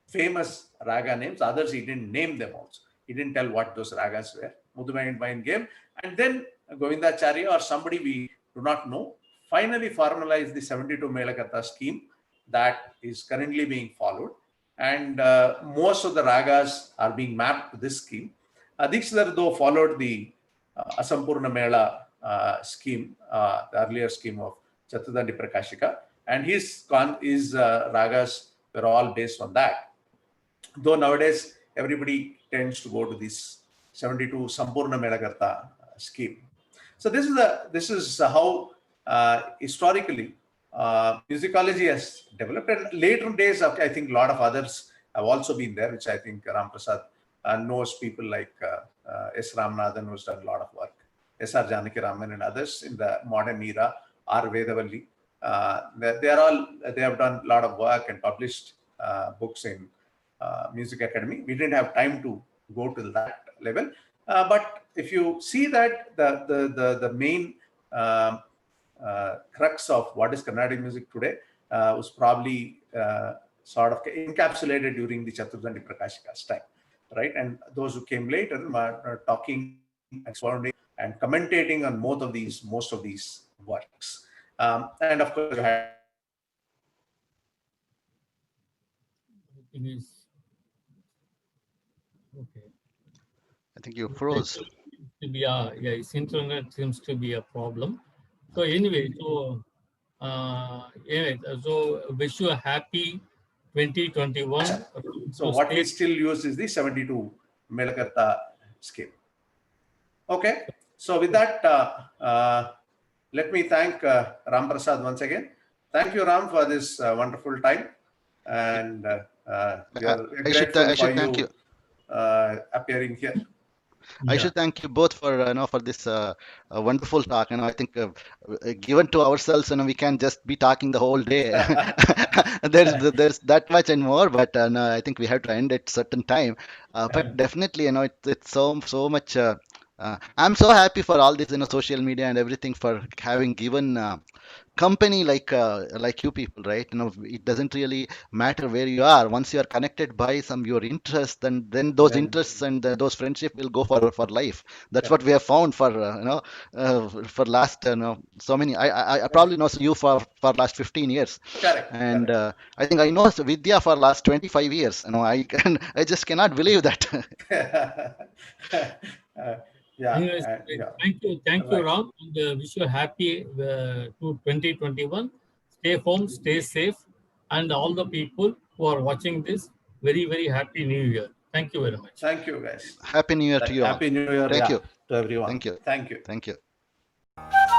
famous raga names. Others he didn't name them also. He didn't tell what those ragas were. Muduvayandamayan gave, and then Govindacharya or somebody we do not know finally formalized the 72 Melakarta scheme that is currently being followed. And most of the ragas are being mapped to this scheme. Dikshidhar, though, followed the Asampurna Mela scheme, the earlier scheme of Chaturdandi Prakashika, and his ragas were all based on that. Though nowadays everybody tends to go to this 72 Sampurna Melakarta scheme. So this is how historically musicology has developed. And later days, I think a lot of others have also been there, which I think Ramprasad knows people like S. Ramanathan, who's done a lot of work, S.R. Janaki Raman and others in the modern era, R. Vedavalli. They have done a lot of work and published books in Music Academy. We didn't have time to go to that level. But if you see that the main crux of what is Carnatic music today was probably sort of encapsulated during the Chaturdandi Prakashika's time, right? And those who came later are talking, expounding, and commentating on most of these works. And of course, you had It is okay. I think you froze. To be his internet seems to be a problem. So anyway, so wish you a happy 2021. so what we still use is the 72 Melakarta scheme. Okay, so with that, let me thank Ramprasad once again. Thank you, Ram, for this wonderful time, and we are grateful for you appearing here. I should thank you both for for this wonderful talk. I think given to ourselves, we can just be talking the whole day. there's that much and more, but no, I think we have to end at certain time. But definitely, it's so much. I'm so happy for all this, social media and everything for having given company like you people, right? It doesn't really matter where you are. Once you are connected by some your interests, then those interests and those friendship will go for life. That's what we have found for last so many. I probably know you for last 15 years. Correct. And I think I know Vidya for last 25 years. I just cannot believe that. Anyways, thank you, Ram, and wish you a happy to 2021. Stay home, stay safe, And all the people who are watching this, very, very happy New Year. Thank you very much. Thank you, guys. Happy New Year to you all. Happy New Year, Thank yeah, you. to everyone. Thank you. Thank you. Thank you.